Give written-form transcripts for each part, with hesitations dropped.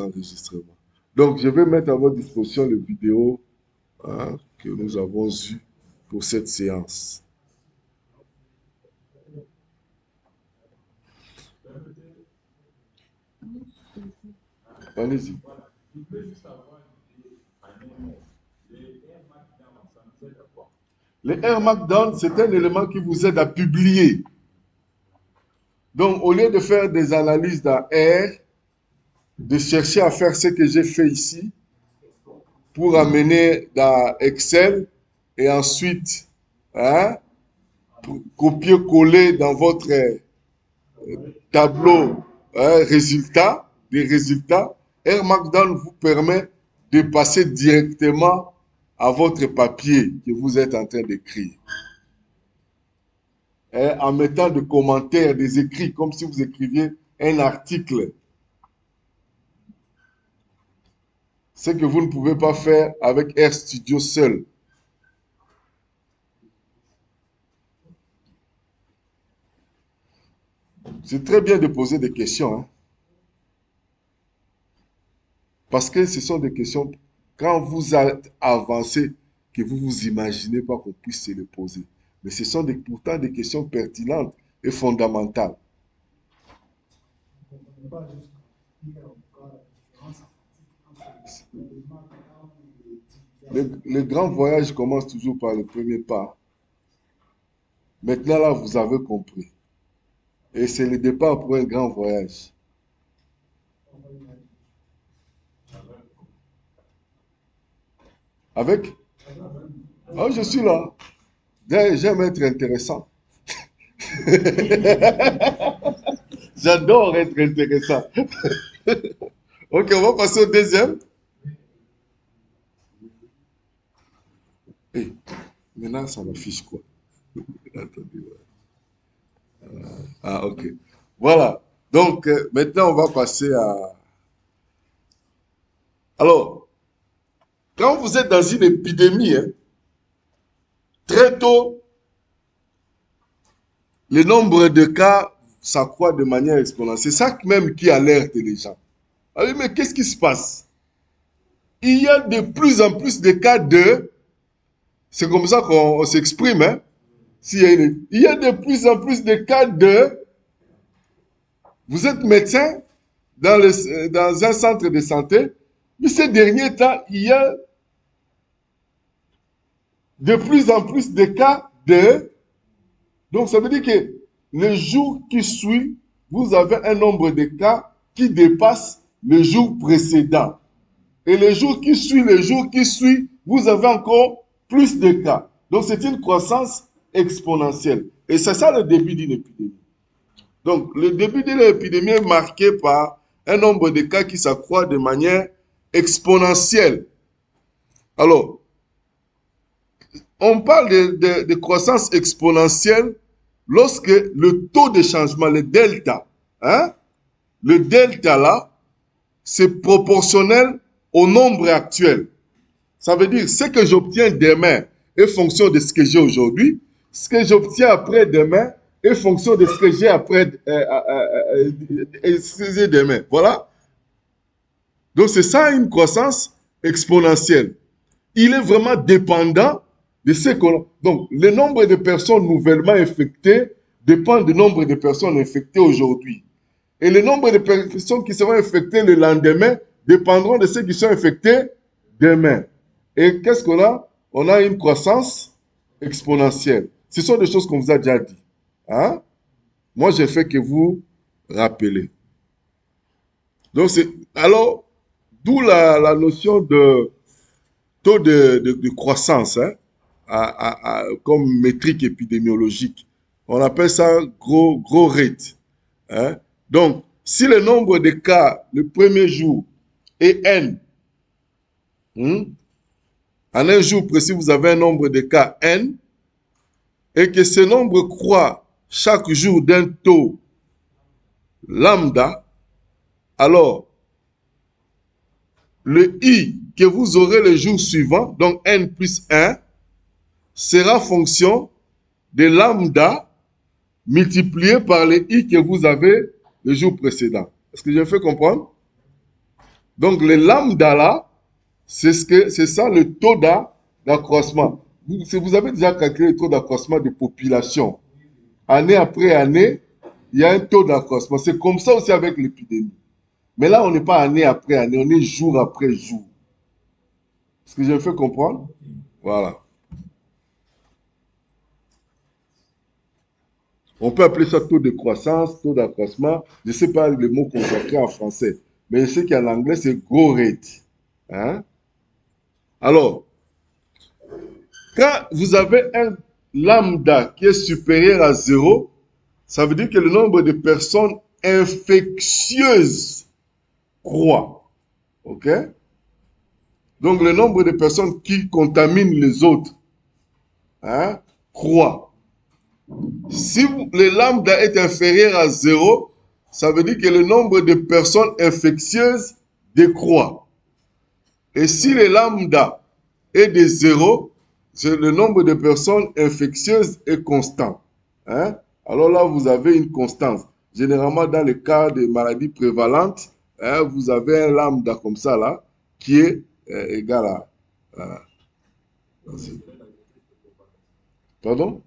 enregistrement. Donc, je vais mettre à votre disposition les vidéos que nous avons eues pour cette séance. Allez-y. Les Air Markdown, c'est un élément qui vous aide à publier. Donc, au lieu de faire des analyses dans R, de chercher à faire ce que j'ai fait ici, pour amener dans Excel, et ensuite, copier-coller dans votre tableau des résultats, Air Markdown vous permet de passer directement à votre papier que vous êtes en train d'écrire. En mettant des commentaires, des écrits, comme si vous écriviez un article. Ce que vous ne pouvez pas faire avec RStudio seul. C'est très bien de poser des questions. Parce que ce sont des questions, quand vous avancez, que vous ne vous imaginez pas qu'on puisse se les poser. Mais ce sont pourtant des questions pertinentes et fondamentales. Le grand voyage commence toujours par le premier pas. Maintenant, là, vous avez compris. Et c'est le départ pour un grand voyage. Avec? Oh, je suis là. J'aime être intéressant. J'adore être intéressant. Ok, on va passer au deuxième. Hey, maintenant, ça m'affiche quoi? Attendez. Ok. Voilà. Donc, maintenant, on va passer à... Alors, quand vous êtes dans une épidémie, très tôt, le nombre de cas s'accroît de manière exponentielle. C'est ça même qui alerte les gens. Alors, mais qu'est-ce qui se passe? Il y a de plus en plus de cas de... C'est comme ça qu'on s'exprime. Il y a de plus en plus de cas de... Vous êtes médecin dans un centre de santé, mais ces derniers temps, il y a de plus en plus de cas de... Donc, ça veut dire que le jour qui suit, vous avez un nombre de cas qui dépasse le jour précédent. Et le jour qui suit, vous avez encore plus de cas. Donc, c'est une croissance exponentielle. Et c'est ça le début d'une épidémie. Donc, le début d'une épidémie est marqué par un nombre de cas qui s'accroît de manière exponentielle. Alors, on parle de croissance exponentielle lorsque le taux de changement, le delta, le delta là, c'est proportionnel au nombre actuel. Ça veut dire ce que j'obtiens demain est fonction de ce que j'ai aujourd'hui, ce que j'obtiens après-demain est fonction de ce que j'ai après demain. Voilà. Donc c'est ça une croissance exponentielle. Il est vraiment dépendant de ce qu'on... Donc le nombre de personnes nouvellement infectées dépend du nombre de personnes infectées aujourd'hui. Et le nombre de personnes qui seront infectées le lendemain dépendront de ceux qui sont infectés demain. Et qu'est-ce qu'on a? On a une croissance exponentielle. Ce sont des choses qu'on vous a déjà dit. Moi, j'ai fait que vous rappelez. Donc, alors, d'où la notion de taux de croissance comme métrique épidémiologique. On appelle ça gros rate. Donc, si le nombre de cas le premier jour est N, en un jour précis, vous avez un nombre de cas N, et que ce nombre croît chaque jour d'un taux lambda, alors le I que vous aurez le jour suivant, donc N plus 1, sera fonction de lambda multiplié par le I que vous avez le jour précédent. Est-ce que je me fais comprendre? Donc, le lambda là, c'est ça le taux d'accroissement. Si vous avez déjà calculé le taux d'accroissement de population, année après année, il y a un taux d'accroissement. C'est comme ça aussi avec l'épidémie. Mais là, on n'est pas année après année, on est jour après jour. Est-ce que je me fais comprendre? Voilà. On peut appeler ça taux de croissance, taux d'accroissement. Je ne sais pas le mot consacré en français, mais je sais qu'en anglais, c'est growth rate. Hein? Alors, quand vous avez un lambda qui est supérieur à 0, ça veut dire que le nombre de personnes infectieuses croît. OK? Donc, le nombre de personnes qui contaminent les autres, hein, croît. Si le lambda est inférieur à 0, ça veut dire que le nombre de personnes infectieuses décroît. Et si le lambda est de 0, le nombre de personnes infectieuses est constant. Hein? Alors là, vous avez une constance. Généralement, dans le cas des maladies prévalentes, hein, vous avez un lambda comme ça, là, qui est égal à pardon?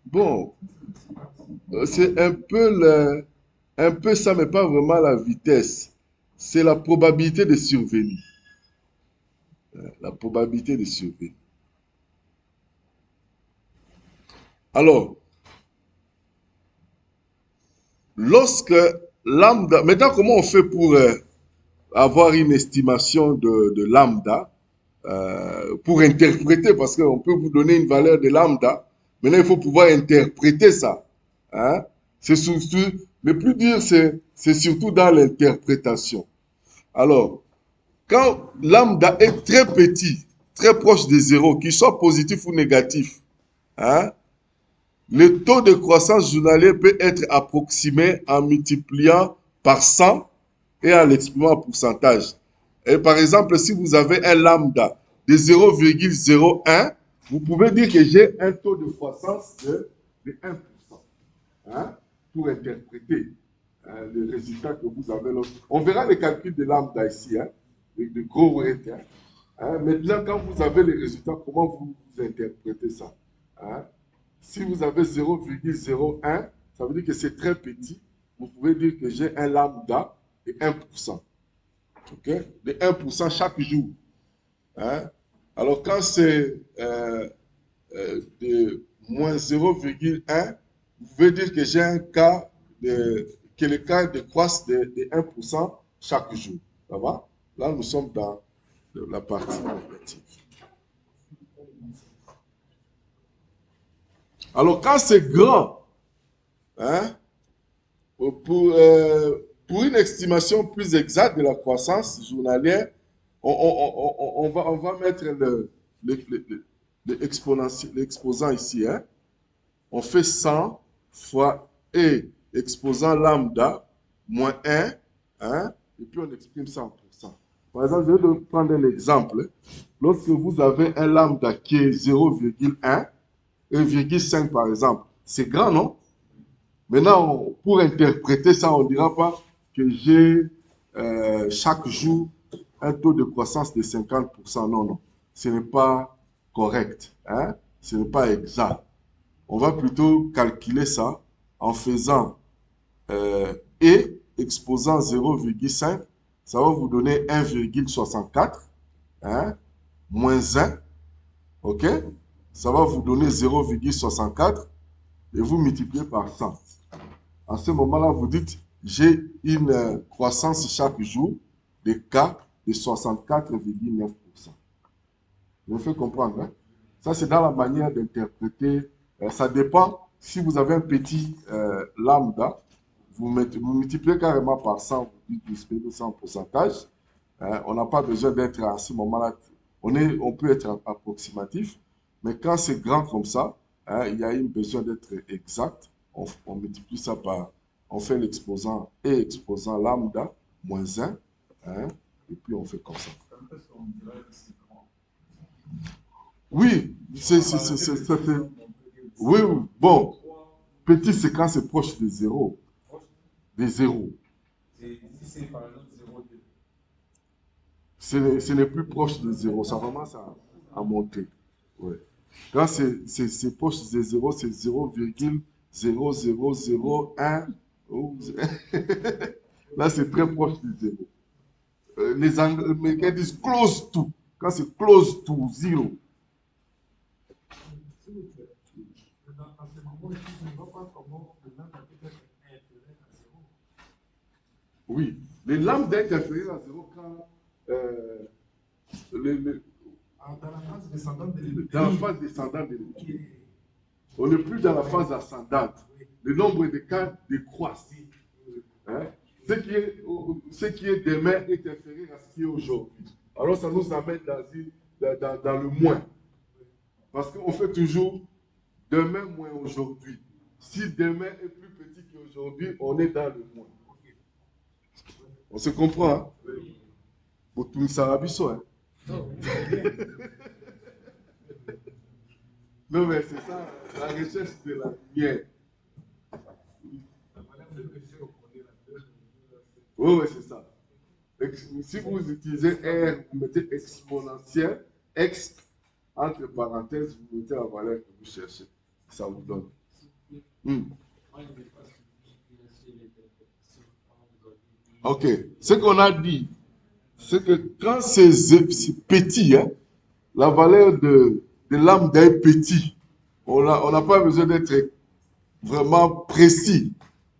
Bon, c'est un peu ça, mais pas vraiment la vitesse. C'est la probabilité de survenue. La probabilité de survenue. Alors, lorsque lambda, maintenant comment on fait pour avoir une estimation de lambda, pour interpréter, parce qu'on peut vous donner une valeur de lambda, maintenant il faut pouvoir interpréter ça. Hein? C'est surtout, le plus dur, c'est surtout dans l'interprétation. Alors, quand lambda est très petit, très proche de zéro, qu'il soit positif ou négatif, hein, le taux de croissance journalier peut être approximé en multipliant par 100 et en l'exprimant en pourcentage. Et par exemple, si vous avez un lambda de 0,01, vous pouvez dire que j'ai un taux de croissance de 1%. Hein, pour interpréter le résultat que vous avez là. On verra les calculs de lambda ici, hein, de gros rate. Hein. Hein, maintenant, quand vous avez les résultats, comment vous interprétez ça? Hein? Si vous avez 0,01, ça veut dire que c'est très petit. Vous pouvez dire que j'ai un lambda de 1%. OK? De 1% chaque jour. Hein? Alors, quand c'est de moins 0,1, vous pouvez dire que j'ai un cas que le cas décroisse de 1% chaque jour. Ça va? Là, nous sommes dans la partie négative. Alors, quand c'est grand, hein, pour une estimation plus exacte de la croissance journalière, on va mettre l'exposant ici. Hein. On fait 100 fois E exposant lambda moins 1, hein, et puis on exprime ça en pourcent. Par exemple, je vais prendre un exemple. Lorsque vous avez un lambda qui est 0,1, 1,5 par exemple, c'est grand, non? Maintenant, pour interpréter ça, on ne dira pas que j'ai chaque jour un taux de croissance de 50%. Non, non, ce n'est pas correct. Hein? Ce n'est pas exact. On va plutôt calculer ça en faisant et exposant 0,5. Ça va vous donner 1,64, hein, moins 1. OK? Ça va vous donner 0,64 et vous multipliez par 100. À ce moment-là, vous dites, j'ai une croissance chaque jour de K de 64,9%. Je me fais comprendre. Hein? Ça, c'est dans la manière d'interpréter. Ça dépend. Si vous avez un petit lambda, vous multipliez carrément par 100, vous multipliez ça en pourcentage. On n'a pas besoin d'être à ce moment-là. On peut être approximatif, mais quand c'est grand comme ça, hein, il y a une besoin d'être exact. On multiplie ça par, on fait l'exposant et exposant lambda moins 1, hein, et puis on fait comme ça. Oui, oui, bon, petit c'est quand c'est proche de zéro. des zéros. Si c'est par exemple 0,2. Ce n'est plus proche de zéro, ça commence à monter. Ouais. Quand c'est proche de zéro, c'est 0,0001. Là, c'est très proche de zéro. Les Américains disent close to. Quand c'est close to zero. Dans ce moment, je ne vois pas comment le lambda peut être inférieur à 0. Oui, les lambda est inférieur à zéro quand Dans la phase descendante de l'énergie. dans la phase descendante de l'énergie. On n'est plus dans la phase ascendante. Le nombre de cas décroisse. Hein? Ce qui est demain est inférieur à ce qui est aujourd'hui. Alors ça nous amène dans le moins. Parce qu'on fait toujours demain moins aujourd'hui. Si demain est plus petit qu'aujourd'hui, on est dans le moins. On se comprend, hein? Pour tout ça, hein? Non, mais c'est ça, la recherche de la lumière. Oui, oui, c'est ça. Si vous utilisez R, vous mettez exponentielle, X, entre parenthèses, vous mettez la valeur que vous cherchez. Ça vous donne. Ok. Ce qu'on a dit, c'est que quand c'est petit, hein, la valeur de lambda est petit. On n'a pas besoin d'être vraiment précis.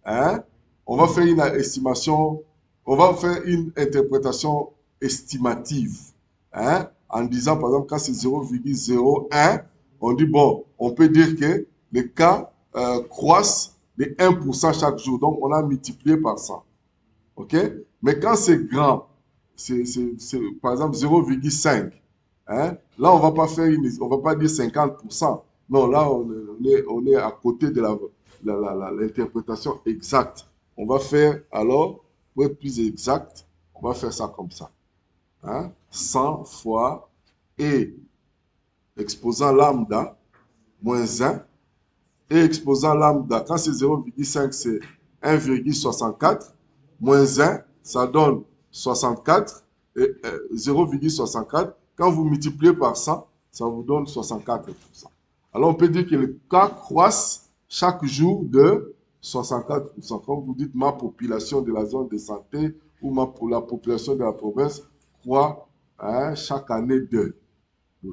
Hein? On va faire une estimation, on va faire une interprétation estimative. Hein? En disant, par exemple, quand c'est 0,01, on dit, bon, on peut dire que les cas croissent de 1% chaque jour. Donc, on a multiplié par ça. OK? Mais quand c'est grand, c'est par exemple 0,5, hein? Là, on va pas dire 50%. Non, là, on est à côté de l'interprétation exacte. On va faire, alors, pour être plus exact, on va faire ça comme ça. Hein? 100 fois E exposant lambda moins 1 et exposant lambda. Quand c'est 0,5, c'est 1,64 moins 1, ça donne 64 et 0,64. Quand vous multipliez par 100, ça vous donne 64%. Alors on peut dire que les cas croissent chaque jour de 64%. Quand vous dites ma population de la zone de santé ou la population de la province croît, hein, chaque année de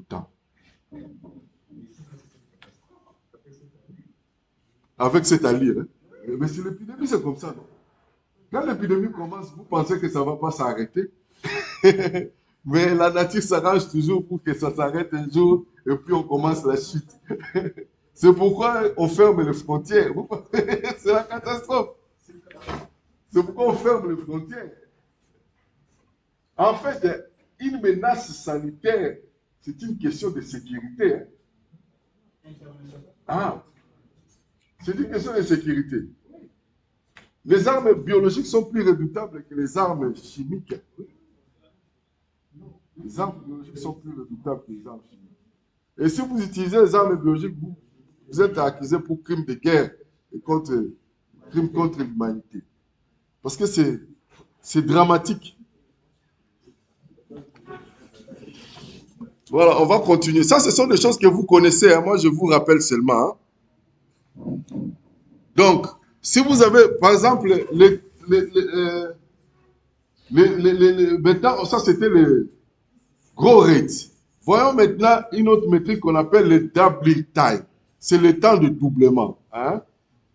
temps. Avec cette allure. Hein. Mais si l'épidémie, c'est comme ça, non? Quand l'épidémie commence, vous pensez que ça ne va pas s'arrêter. Mais la nature s'arrange toujours pour que ça s'arrête un jour et puis on commence la chute. C'est pourquoi on ferme les frontières. C'est la catastrophe. C'est pourquoi on ferme les frontières. En fait, une menace sanitaire, c'est une question de sécurité. Hein. Ah, c'est une question de sécurité. Les armes biologiques sont plus redoutables que les armes chimiques. Les armes biologiques sont plus redoutables que les armes chimiques. Et si vous utilisez les armes biologiques, vous êtes accusé pour crime de guerre et crime contre l'humanité. Parce que c'est dramatique. Voilà, on va continuer. Ça, ce sont des choses que vous connaissez. Hein. Moi, je vous rappelle seulement. Hein. Donc, si vous avez, par exemple, maintenant, ça, c'était le gros rate. Voyons maintenant une autre métrique qu'on appelle le doubling time. C'est le temps de doublement. Hein?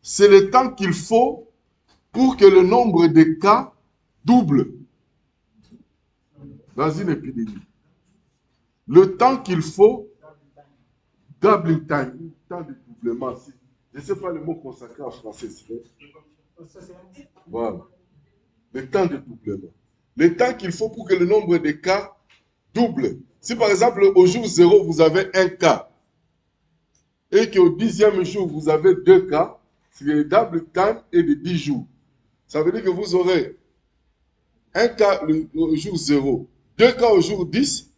C'est le temps qu'il faut pour que le nombre de cas double dans une épidémie. Le temps qu'il faut, doubling time, le temps de doublement. Je ne sais pas le mot consacré en français. Voilà. Le temps de doublement. Le temps qu'il faut pour que le nombre de cas double. Si par exemple au jour 0, vous avez un cas et qu'au 10e jour, vous avez 2 cas, c'est le double time et de 10 jours. Ça veut dire que vous aurez un cas au jour 0, 2 cas au jour 10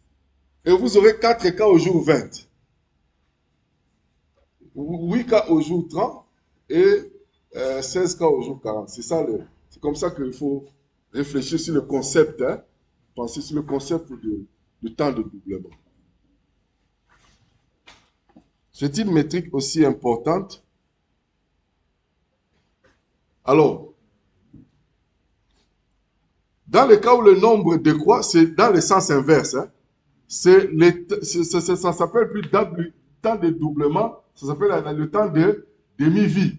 et vous aurez 4 cas au jour 20. 8 cas au jour 30 et 16 cas au jour 40. C'est ça C'est comme ça qu'il faut réfléchir sur le concept, hein, penser sur le concept de temps de doublement. C'est une métrique aussi importante. Alors, dans le cas où le nombre décroît, c'est dans le sens inverse. Hein. Ça s'appelle plus temps de doublement, ça s'appelle le temps de demi-vie.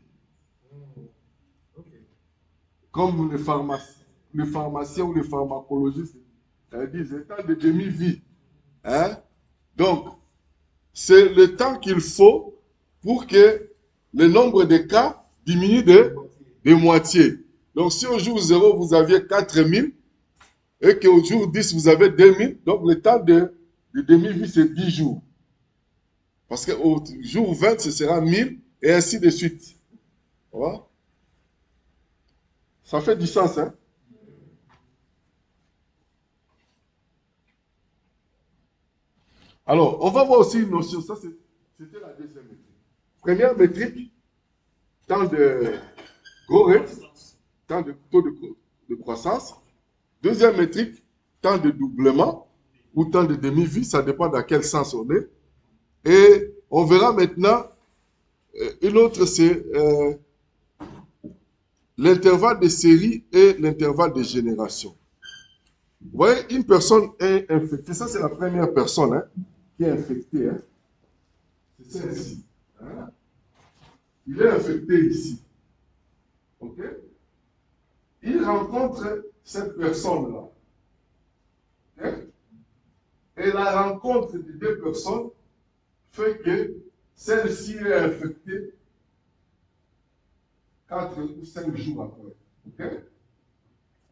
Comme les pharmaciens ou les pharmacologistes disent, le temps de demi-vie. Hein? Donc, c'est le temps qu'il faut pour que le nombre de cas diminue de moitié. Donc, si au jour 0, vous aviez 4000 et qu'au jour 10, vous avez 2000, donc le temps de demi-vie, c'est 10 jours. Parce qu'au jour 20, ce sera 1000 et ainsi de suite. Voilà. Ça fait du sens, hein? Alors, on va voir aussi une notion. Ça, c'était la deuxième métrique. Première métrique, temps de growth, temps de taux de croissance. Deuxième métrique, temps de doublement ou temps de demi-vie, ça dépend dans quel sens on est. Et on verra maintenant une autre, c'est l'intervalle de série et l'intervalle de génération. Vous voyez, une personne est infectée. Ça, c'est la première personne hein, qui est infectée. Hein. C'est celle-ci. Hein. Il est infecté ici. OK? Il rencontre cette personne-là. Okay? Et la rencontre des deux personnes fait que celle-ci est infectée 4 ou 5 jours après. Okay?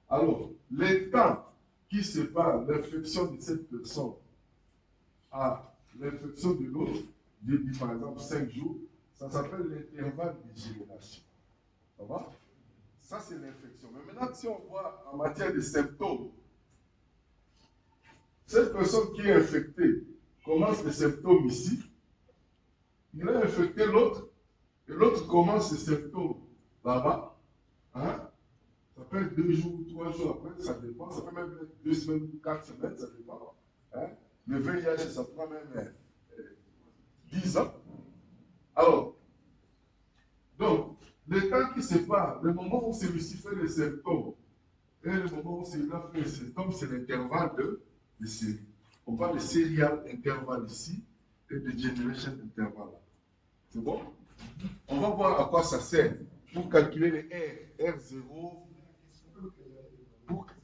Alors, le temps qui sépare l'infection de cette personne à l'infection de l'autre, par exemple 5 jours, ça s'appelle l'intervalle de génération. Ça va? Ça, c'est l'infection. Mais maintenant, si on voit en matière de symptômes, cette personne qui est infectée commence les symptômes ici, il a infecté l'autre, et l'autre commence les symptômes là-bas. Hein? Ça peut être 2 jours, 3 jours après, ça dépend. Ça peut même être 2 semaines, 4 semaines, ça dépend. Hein? Le VIH, ça prend même 10 ans. Alors, donc, le temps qui sépare, le moment où celui-ci fait les symptômes et le moment où celui-là fait les symptômes, c'est l'intervalle de série. On parle de serial intervalle ici et de generation intervalle. C'est bon? On va voir à quoi ça sert pour calculer les R0,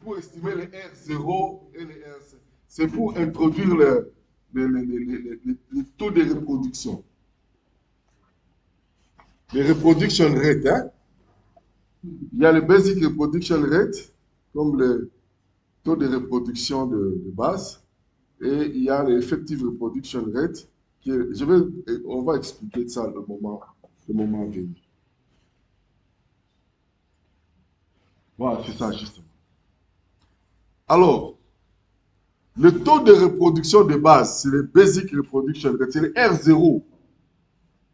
pour estimer les R0 et les R5. C'est pour introduire le taux de reproduction. Les reproduction rate, hein? Il y a le basic reproduction rate, comme le taux de reproduction de base, et il y a l'effective reproduction rate, on va expliquer ça le moment venu. Voilà, c'est ça justement. Alors, le taux de reproduction de base, c'est le basic reproduction rate, c'est le R0.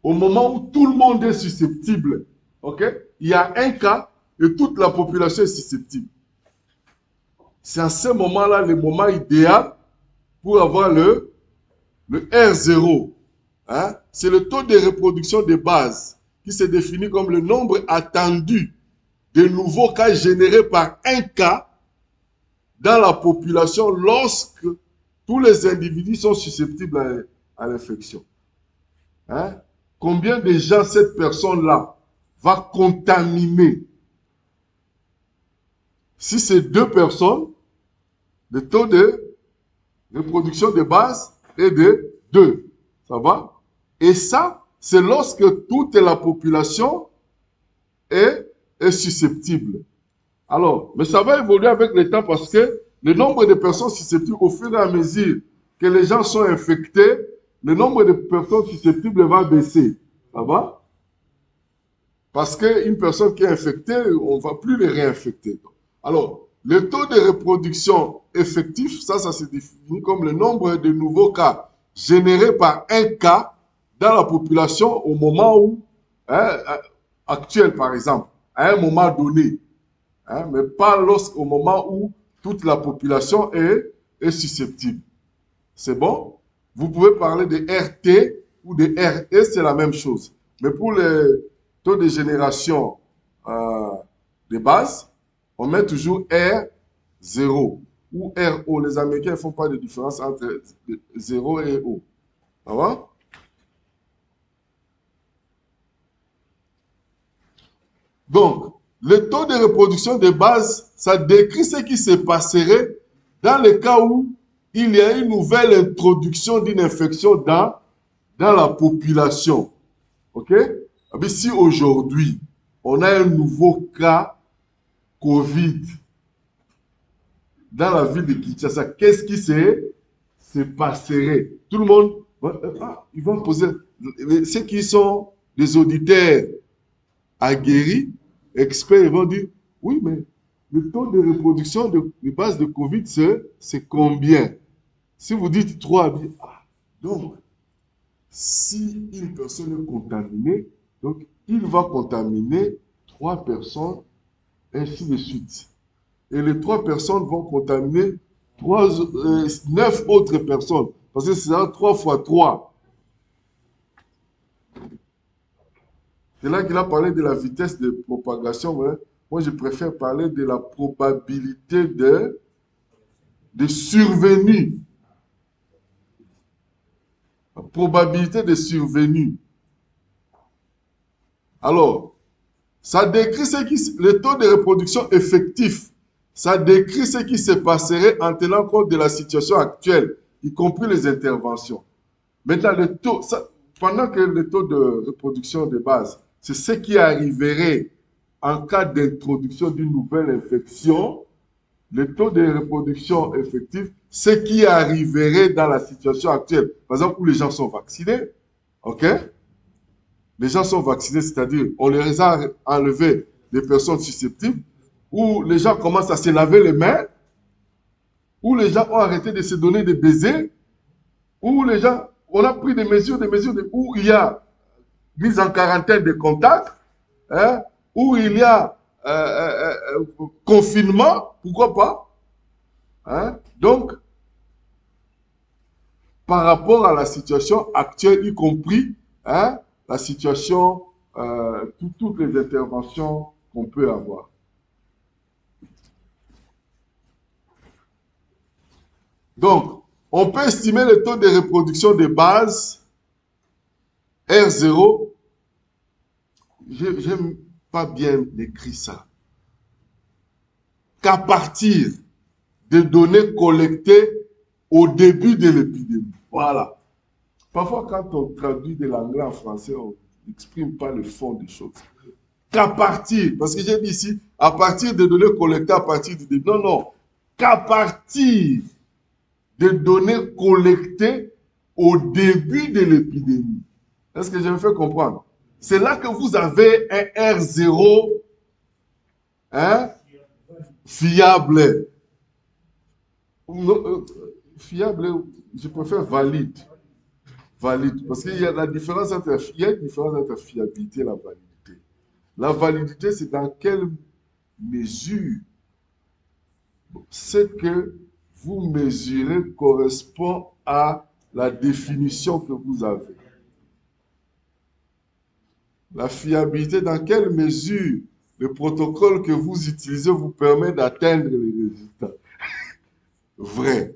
Au moment où tout le monde est susceptible, ok? Il y a un cas et toute la population est susceptible. C'est à ce moment-là le moment idéal pour avoir le R0. Hein? C'est le taux de reproduction de base qui se définit comme le nombre attendu de nouveaux cas générés par un cas dans la population lorsque tous les individus sont susceptibles à l'infection. Hein? Combien de gens cette personne-là va contaminer? Si c'est 2 personnes, le taux de reproduction de base est de 2. Ça va? Et ça, c'est lorsque toute la population est susceptible. Alors, mais ça va évoluer avec le temps parce que le nombre de personnes susceptibles, au fur et à mesure que les gens sont infectés, le nombre de personnes susceptibles va baisser. Ça va? Parce qu'une personne qui est infectée, on ne va plus les réinfecter. Alors, le taux de reproduction effectif, ça se définit comme le nombre de nouveaux cas générés par un cas dans la population au moment où, actuel par exemple, à un moment donné. hein, mais pas au moment où toute la population est susceptible. C'est bon? Vous pouvez parler de RT ou de RE, c'est la même chose. Mais pour les taux de génération de base, on met toujours R0 ou RO. Les Américains ne font pas de différence entre 0 et O. Ça va? Donc, le taux de reproduction de base, ça décrit ce qui se passerait dans le cas où il y a une nouvelle introduction d'une infection dans la population. OK? Si aujourd'hui, on a un nouveau cas Covid dans la ville de Kinshasa, qu'est-ce qui se passerait? Tout le monde, ils vont poser, ceux qui sont des auditeurs aguerris, experts, ils vont dire, oui, mais le taux de reproduction de base de Covid, c'est combien? Si vous dites 3, donc, si une personne est contaminée, donc il va contaminer 3 personnes, ainsi de suite. Et les 3 personnes vont contaminer 9 autres personnes. Parce que c'est 3 fois 3. C'est là qu'il a parlé de la vitesse de propagation. Ouais. Moi, je préfère parler de la probabilité de survenue. La probabilité de survenue. Alors, ça décrit le taux de reproduction effectif. Ça décrit ce qui se passerait en tenant compte de la situation actuelle, y compris les interventions. Maintenant, pendant que le taux de reproduction de base, c'est ce qui arriverait en cas d'introduction d'une nouvelle infection, le taux de reproduction effectif, ce qui arriverait dans la situation actuelle. Par exemple, où les gens sont vaccinés, ok? Les gens sont vaccinés, c'est-à-dire on les a enlevés des personnes susceptibles, où les gens commencent à se laver les mains, où les gens ont arrêté de se donner des baisers, où les gens, on a pris des mesures, où il y a mise en quarantaine de contacts, hein, où il y a confinement, pourquoi pas, hein? Donc, par rapport à la situation actuelle, y compris hein, la situation, toutes les interventions qu'on peut avoir. Donc, on peut estimer le taux de reproduction de base R0. J'aime pas bien écrit ça. Qu'à partir des données collectées au début de l'épidémie. Voilà. Parfois, quand on traduit de l'anglais en français, on n'exprime pas le fond des choses. Qu'à partir, parce que j'ai dit ici, à partir des données collectées à partir du début. Non, non. Qu'à partir des données collectées au début de l'épidémie. Est-ce que je me fais comprendre? C'est là que vous avez un R0 hein, fiable. Fiable, je préfère valide. Valide. Parce qu'il y a une différence entre fiabilité et la validité. La validité, c'est dans quelle mesure ce que vous mesurez correspond à la définition que vous avez. La fiabilité, dans quelle mesure le protocole que vous utilisez vous permet d'atteindre les résultats. Vrai.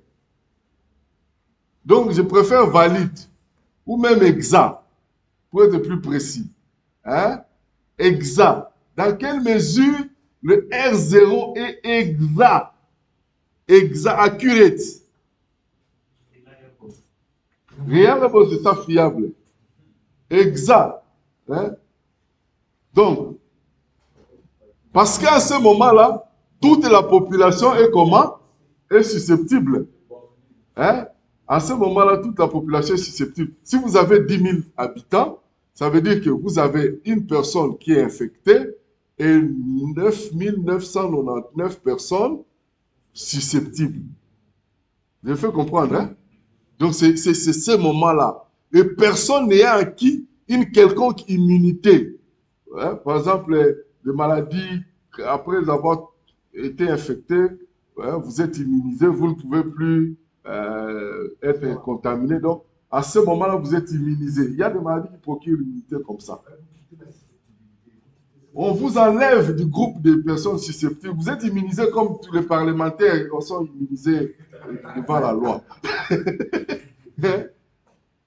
Donc, je préfère valide ou même exact, pour être plus précis. Hein? Exact. Dans quelle mesure le R0 est exact? Exact, accurate. Rien ne c'est ça fiable. Exact. Hein? Donc, parce qu'à ce moment-là, toute la population est comment? Est susceptible. Hein? À ce moment-là, toute la population est susceptible. Si vous avez 10 000 habitants, ça veut dire que vous avez une personne qui est infectée et 9 999 personnes susceptibles. Je me fais comprendre, hein? Donc, c'est ce moment-là. Et personne n'a acquis une quelconque immunité. Hein? Par exemple, les maladies, après avoir été infecté, vous êtes immunisé, vous ne pouvez plus être contaminé. Donc, à ce moment-là, vous êtes immunisé. Il y a des maladies qui procurent l'immunité comme ça. On vous enlève du groupe de personnes susceptibles. Vous êtes immunisé comme tous les parlementaires sont immunisés devant la loi.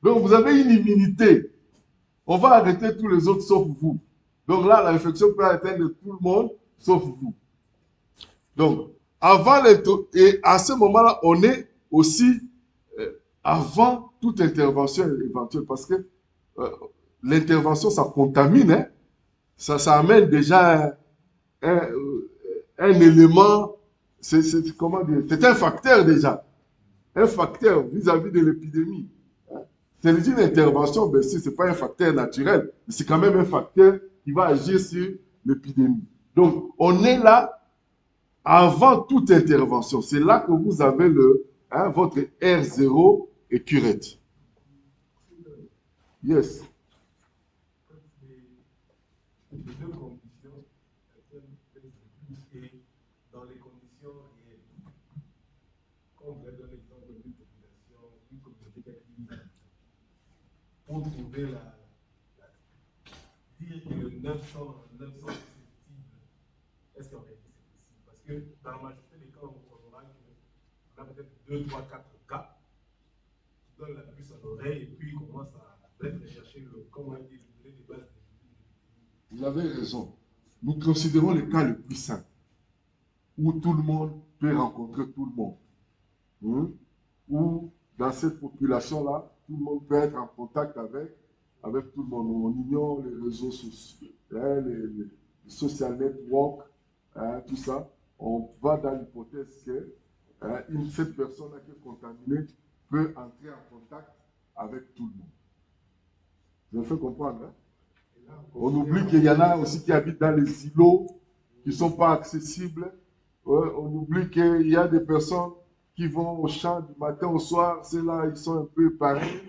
Donc, vous avez une immunité. On va arrêter tous les autres sauf vous. Donc là, l'infection peut atteindre tout le monde sauf vous. Donc, avant et à ce moment-là, on est aussi avant toute intervention éventuelle parce que l'intervention, ça contamine, hein? Ça amène déjà un élément, comment dire, c'est un facteur déjà, un facteur vis-à-vis de l'épidémie. C'est une intervention, bien sûr, ce n'est pas un facteur naturel, mais c'est quand même un facteur qui va agir sur l'épidémie. Donc, on est là avant toute intervention. C'est là que vous avez votre R0 et curette. Yes. Les deux conditions, et dans les conditions réelles, quand on donne l'exemple d'une population, une communauté qui pour trouver dire que le 900 susceptible, est-ce qu'en réalité c'est possible? Parce que dans la majorité des cas, on aura peut-être 2, 3, 4 cas qui donnent la puce à l'oreille et puis ils commencent à chercher comment on dit, le des bases. Vous avez raison. Nous considérons le cas le plus simple, où tout le monde peut rencontrer tout le monde. Où dans cette population-là, tout le monde peut être en contact avec tout le monde. On ignore les réseaux sociaux, les social networks, tout ça. On va dans l'hypothèse que cette personne-là qui est contaminée peut entrer en contact avec tout le monde. Je me fais comprendre, hein? On oublie qu'il y en a aussi qui habitent dans les îlots qui ne sont pas accessibles. On oublie qu'il y a des personnes qui vont au champ du matin au soir. C'est là, ils sont un peu épargnés.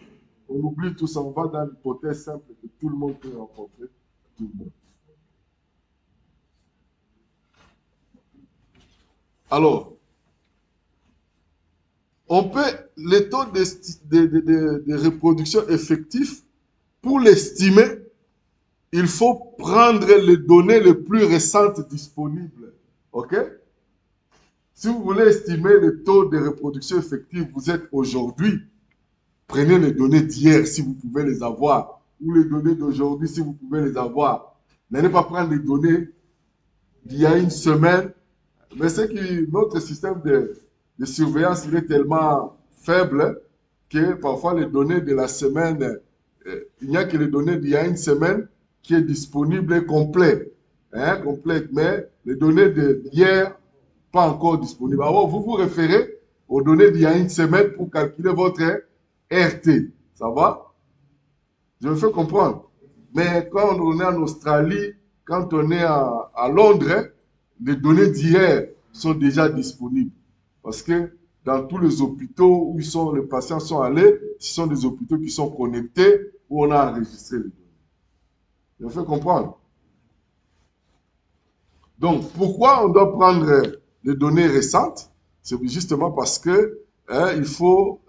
On oublie tout ça. On va dans l'hypothèse simple que tout le monde peut rencontrer tout le monde. Alors, le taux de reproduction effectif, pour l'estimer, il faut prendre les données les plus récentes disponibles. OK? Si vous voulez estimer le taux de reproduction effective, vous êtes aujourd'hui, prenez les données d'hier si vous pouvez les avoir, ou les données d'aujourd'hui si vous pouvez les avoir. N'allez pas prendre les données d'il y a une semaine. Mais c'est que notre système de surveillance il est tellement faible que parfois les données de la semaine, il n'y a que les données d'il y a une semaine qui est disponible et complet. Complète, mais les données d'hier, pas encore disponibles. Alors, vous vous référez aux données d'il y a une semaine pour calculer votre RT. Ça va? Je me fais comprendre. Mais quand on est en Australie, quand on est à Londres, les données d'hier sont déjà disponibles. Parce que dans tous les hôpitaux où les patients sont allés, ce sont des hôpitaux qui sont connectés, où on a enregistré les données. Je me fais comprendre. Donc, pourquoi on doit prendre les données récentes? C'est justement parce que il faut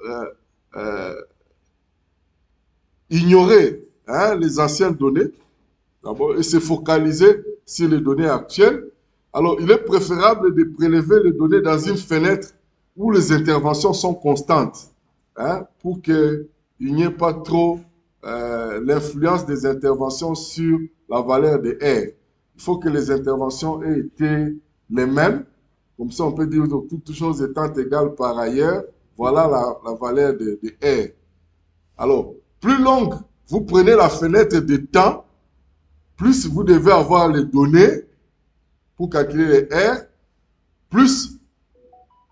ignorer les anciennes données d'abord et se focaliser sur les données actuelles. Alors, il est préférable de prélever les données dans une fenêtre où les interventions sont constantes pour qu'il n'y ait pas trop l'influence des interventions sur la valeur des R. Il faut que les interventions aient été les mêmes. Comme ça, on peut dire que toutes choses étant égales par ailleurs, voilà la valeur de R. Alors, plus longue, vous prenez la fenêtre de temps, plus vous devez avoir les données pour calculer les R, plus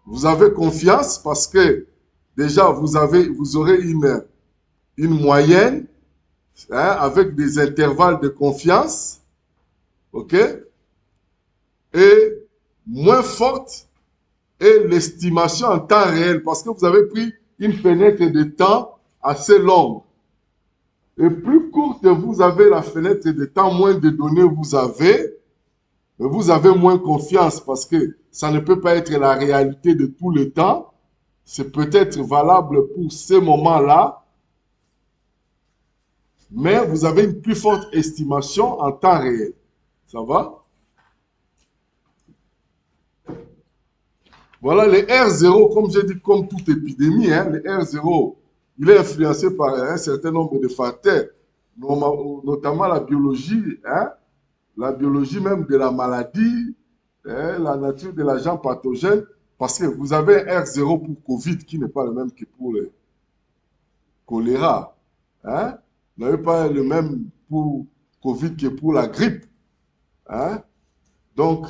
vous avez confiance parce que déjà vous aurez une moyenne avec des intervalles de confiance, ok? Et moins forte est l'estimation en temps réel parce que vous avez pris une fenêtre de temps assez longue. Et plus courte vous avez la fenêtre de temps, moins de données vous avez moins confiance parce que ça ne peut pas être la réalité de tout le temps. C'est peut-être valable pour ces moments-là, mais vous avez une plus forte estimation en temps réel. Ça va? Voilà, les R0, comme j'ai dit, comme toute épidémie, hein, les R0, il est influencé par un certain nombre de facteurs, notamment la biologie même de la maladie, hein, la nature de l'agent pathogène, parce que vous avez un R0 pour Covid qui n'est pas le même que pour le choléra. Hein? Vous n'avez pas le même pour Covid que pour la grippe. Hein? Donc,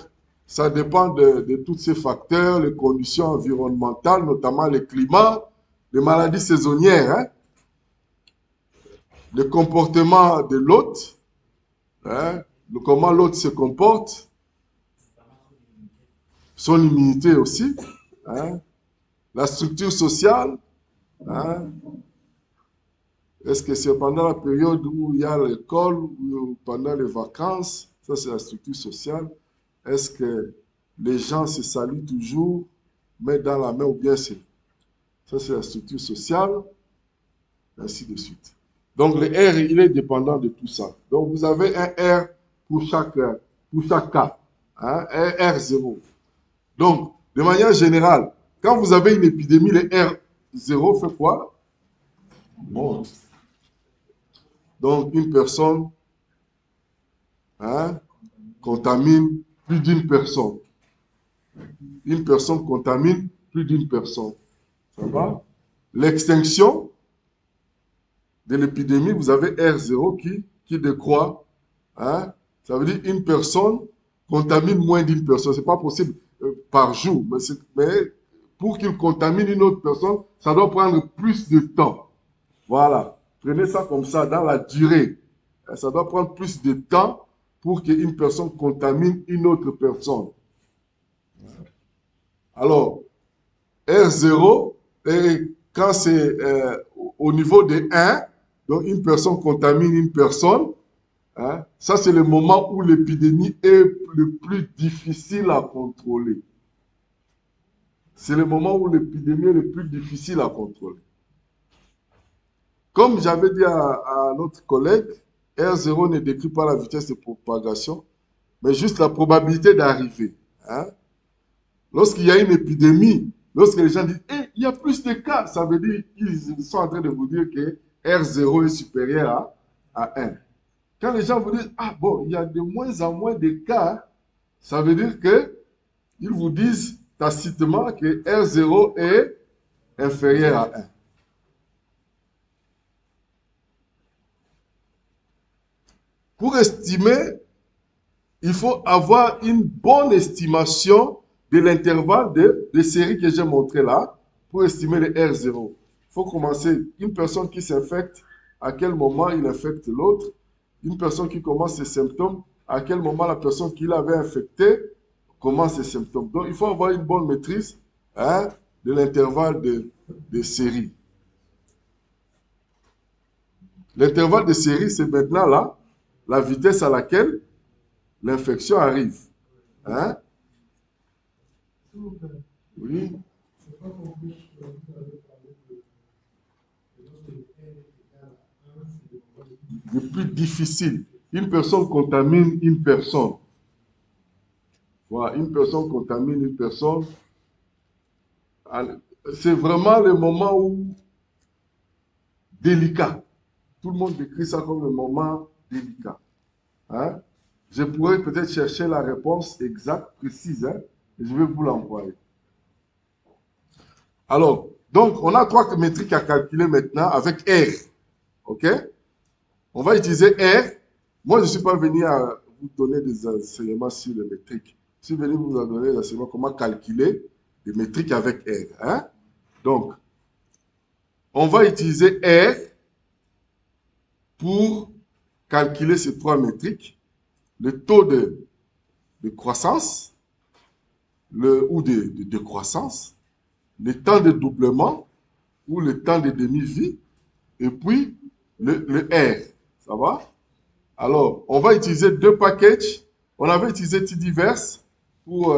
ça dépend de tous ces facteurs, les conditions environnementales, notamment le climat, les maladies saisonnières, hein? Le comportement de l'hôte, hein? Comment l'hôte se comporte, son immunité aussi, hein? La structure sociale, hein? Est-ce que c'est pendant la période où il y a l'école ou pendant les vacances? Ça, c'est la structure sociale. Est-ce que les gens se saluent toujours, main dans la main, ou bien c'est... Ça, c'est la structure sociale, ainsi de suite. Donc, le R, il est dépendant de tout ça. Donc, vous avez un R pour chaque cas, hein, un R0. Donc, de manière générale, quand vous avez une épidémie, le R0 fait quoi? Bon. Donc, une personne, hein, contamine plus d'une personne. Une personne contamine plus d'une personne. Ça va? L'extinction de l'épidémie, vous avez R0 qui décroît. Hein? Ça veut dire une personne contamine moins d'une personne. Ce n'est pas possible par jour. Mais pour qu'il contamine une autre personne, ça doit prendre plus de temps. Voilà. Prenez ça comme ça, dans la durée. Ça doit prendre plus de temps pour qu'une personne contamine une autre personne. Alors, R0, et quand c'est au niveau de 1, donc une personne contamine une personne, hein, ça c'est le moment où l'épidémie est le plus difficile à contrôler. C'est le moment où l'épidémie est le plus difficile à contrôler. Comme j'avais dit à notre collègue, R0 ne décrit pas la vitesse de propagation, mais juste la probabilité d'arriver. Hein. Lorsqu'il y a une épidémie, lorsque les gens disent hey, il y a plus de cas, ça veut dire qu'ils sont en train de vous dire que R0 est supérieur à 1. Quand les gens vous disent ah bon, il y a de moins en moins de cas, ça veut dire qu'ils vous disent tacitement que R0 est inférieur à 1. Pour estimer, il faut avoir une bonne estimation de l'intervalle de série que j'ai montré là pour estimer le R0. Il faut commencer. Une personne qui s'infecte, à quel moment il infecte l'autre. Une personne qui commence ses symptômes, à quel moment la personne qui l'avait infecté commence ses symptômes. Donc, il faut avoir une bonne maîtrise hein, de l'intervalle de série. L'intervalle de série, c'est maintenant là, la vitesse à laquelle l'infection arrive. Hein? Oui. Le plus difficile. Une personne contamine une personne. Voilà, une personne contamine une personne. C'est vraiment le moment où délicat. Tout le monde décrit ça comme le moment délicat. Hein? Je pourrais peut-être chercher la réponse exacte, précise, hein, et je vais vous l'envoyer. Alors, donc, on a 3 métriques à calculer maintenant avec R. OK? On va utiliser R. Moi, je ne suis pas venu à vous donner des enseignements sur les métriques. Je suis venu vous donner des enseignements comment calculer les métriques avec R. Hein? Donc, on va utiliser R pour calculer ces 3 métriques. Le taux de croissance, ou de croissance, le temps de doublement ou le temps de demi-vie, et puis le R. Ça va? Alors, on va utiliser 2 packages. On avait utilisé Tidyverse pour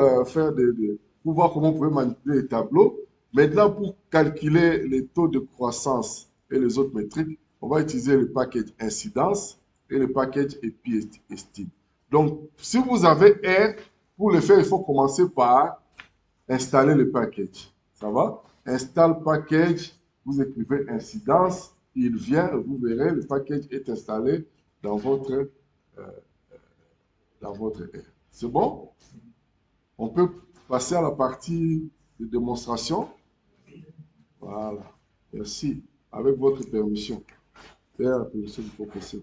pour voir comment vous pouvez manipuler les tableaux. Maintenant, pour calculer les taux de croissance et les autres métriques, on va utiliser le package incidence et le package EPI estime. Donc, si vous avez R, pour le faire, il faut commencer par installer le package. Ça va? Install package, vous écrivez incidence, il vient, vous verrez, le package est installé dans votre R. C'est bon? On peut passer à la partie de démonstration. Voilà. Merci. Avec votre permission. La permission du professeur.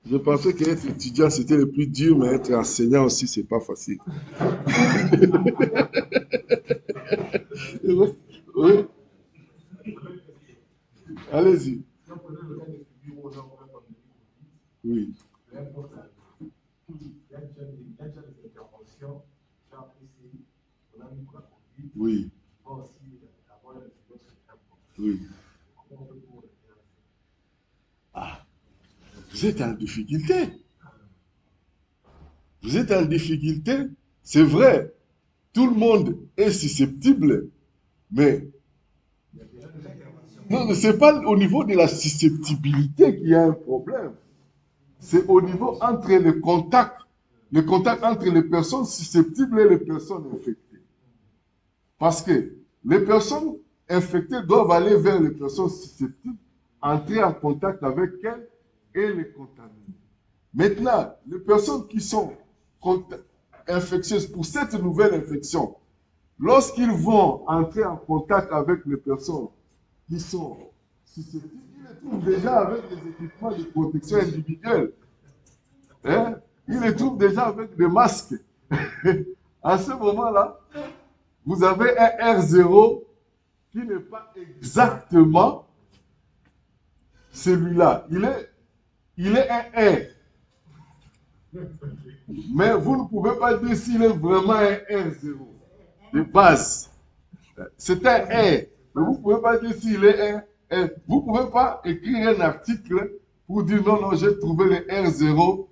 Je pensais qu'être étudiant, c'était le plus dur, mais être enseignant aussi, c'est pas facile. Oui. Oui. Allez-y. Si on prenait le cas de figure où on a un pandémie Covid, Oui. peu importe la il y a déjà des interventions, genre ici, on a mis pour la Covid, Oui. on va aussi avoir les autres interventions. Oui. Comment on fait pour le faire? Ah, vous êtes en difficulté. Vous êtes en difficulté. C'est vrai. Tout le monde est susceptible. Mais non, ce n'est pas au niveau de la susceptibilité qu'il y a un problème. C'est au niveau entre le contact entre les personnes susceptibles et les personnes infectées. Parce que les personnes infectées doivent aller vers les personnes susceptibles, entrer en contact avec elles et les contaminer. Maintenant, les personnes qui sont infectieuses pour cette nouvelle infection, lorsqu'ils vont entrer en contact avec les personnes qui sont susceptibles, ils les trouvent déjà avec des équipements de protection individuelle. Hein? Ils les trouvent déjà avec des masques. À ce moment-là, vous avez un R0 qui n'est pas exactement celui-là. Il est un R. Mais vous ne pouvez pas dire s'il est vraiment un R0 de base. C'est un R. Mais vous ne pouvez pas dire s'il est un R. Vous ne pouvez pas écrire un article pour dire non, non, j'ai trouvé le R0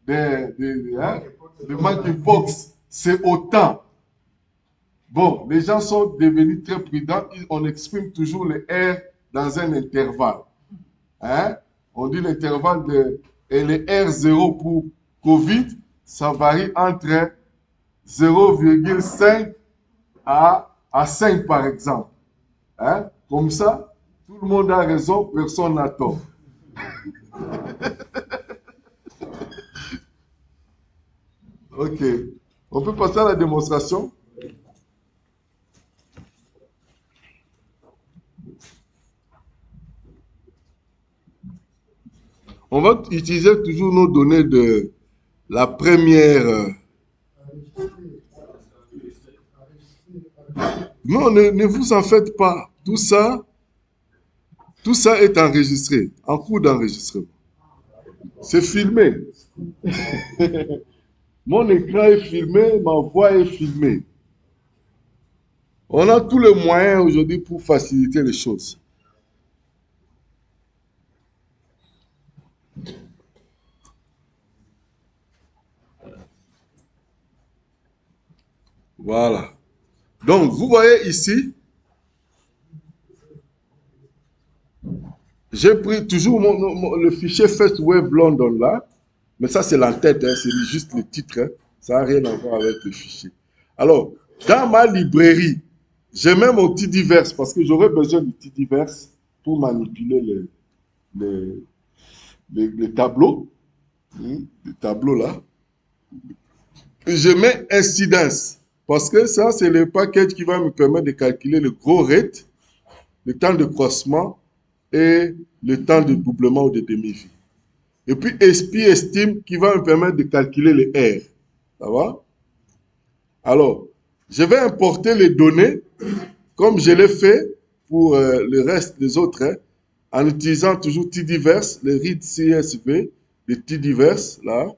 de monkeypox. C'est autant. Bon, les gens sont devenus très prudents. On exprime toujours le R dans un intervalle. Hein? On dit l'intervalle et le R0 pour Covid, ça varie entre 0,5 à 5 par exemple. Hein? Comme ça, tout le monde a raison, personne n'a tort. Ok. On peut passer à la démonstration. On va utiliser toujours nos données de la première. Non, ne vous en faites pas. Tout ça est enregistré, en cours d'enregistrement. C'est filmé. Mon écran est filmé, ma voix est filmée. On a tous les moyens aujourd'hui pour faciliter les choses. Voilà. Donc, vous voyez ici, j'ai pris toujours le fichier First Wave London là, mais ça c'est l'entête, hein, c'est juste le titre, hein, ça n'a rien à voir avec le fichier. Alors, dans ma librairie, j'ai même un petit divers parce que j'aurais besoin du petit divers pour manipuler les tableaux, les tableaux là. Je mets incidence parce que ça c'est le package qui va me permettre de calculer le gros rate, le temps de croissement et le temps de doublement ou de demi-vie. Et puis SPI estime qui va me permettre de calculer les R. Ça va? Alors, je vais importer les données comme je l'ai fait pour le reste des autres, hein, en utilisant toujours T-divers, le read CSV, le T-divers, là.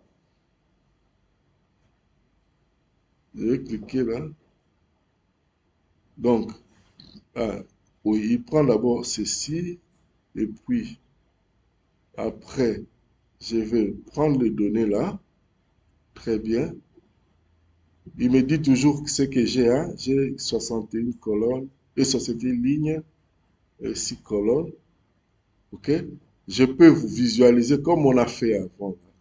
Je vais cliquer là. Donc, Oui, il prend d'abord ceci, et puis après, je vais prendre les données là. Très bien. Il me dit toujours ce que j'ai, hein. J'ai 61 colonnes et 61 lignes et 6 colonnes. OK? Je peux vous visualiser comme on a fait avant, hein,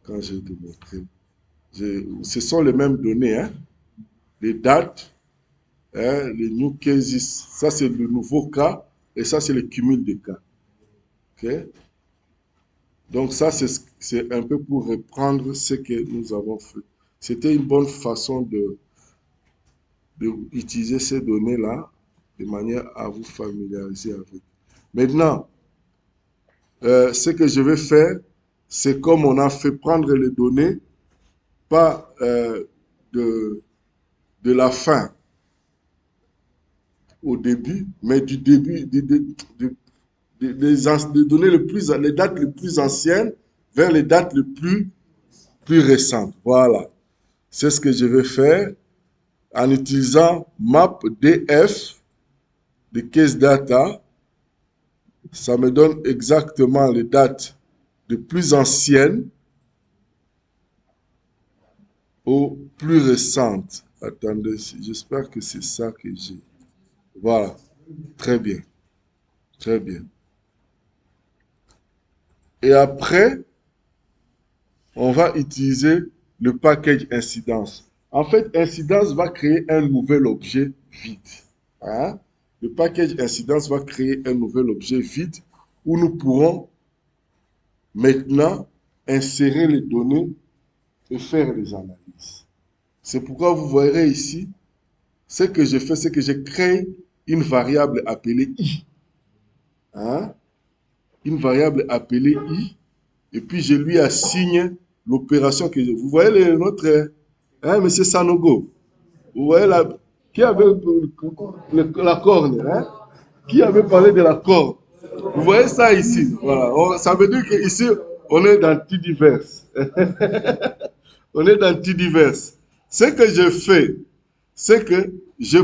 quand j'ai démontré. Ce sont les mêmes données, hein. Les dates, hein, les new cases. Ça, c'est le nouveau cas et ça, c'est le cumul des cas. OK? Donc ça, c'est un peu pour reprendre ce que nous avons fait. C'était une bonne façon d'utiliser ces données-là de manière à vous familiariser avec. Maintenant, ce que je vais faire, c'est comme on a fait prendre les données, pas de, de la fin au début, mais du début, des données les dates les plus anciennes vers les dates les plus récentes. Voilà. C'est ce que je vais faire en utilisant mapdf de case data. Ça me donne exactement les dates de plus anciennes aux plus récentes. Attendez, j'espère que c'est ça que j'ai. Voilà. Très bien. Très bien. Et après, on va utiliser le package incidence. En fait, incidence va créer un nouvel objet vide. Hein? Le package incidence va créer un nouvel objet vide où nous pourrons maintenant insérer les données et faire les analyses. C'est pourquoi vous verrez ici, ce que je fais, c'est que je crée une variable appelée i. Hein? Une variable appelée i, et puis je lui assigne l'opération que je... Vous voyez notre... Hein, monsieur Sanogo? Vous voyez la... Qui avait la corne, hein? Qui avait parlé de la corne? Vous voyez ça ici? Voilà. Ça veut dire qu'ici, on est dans divers. On est dans divers. Ce que je fais, c'est que je...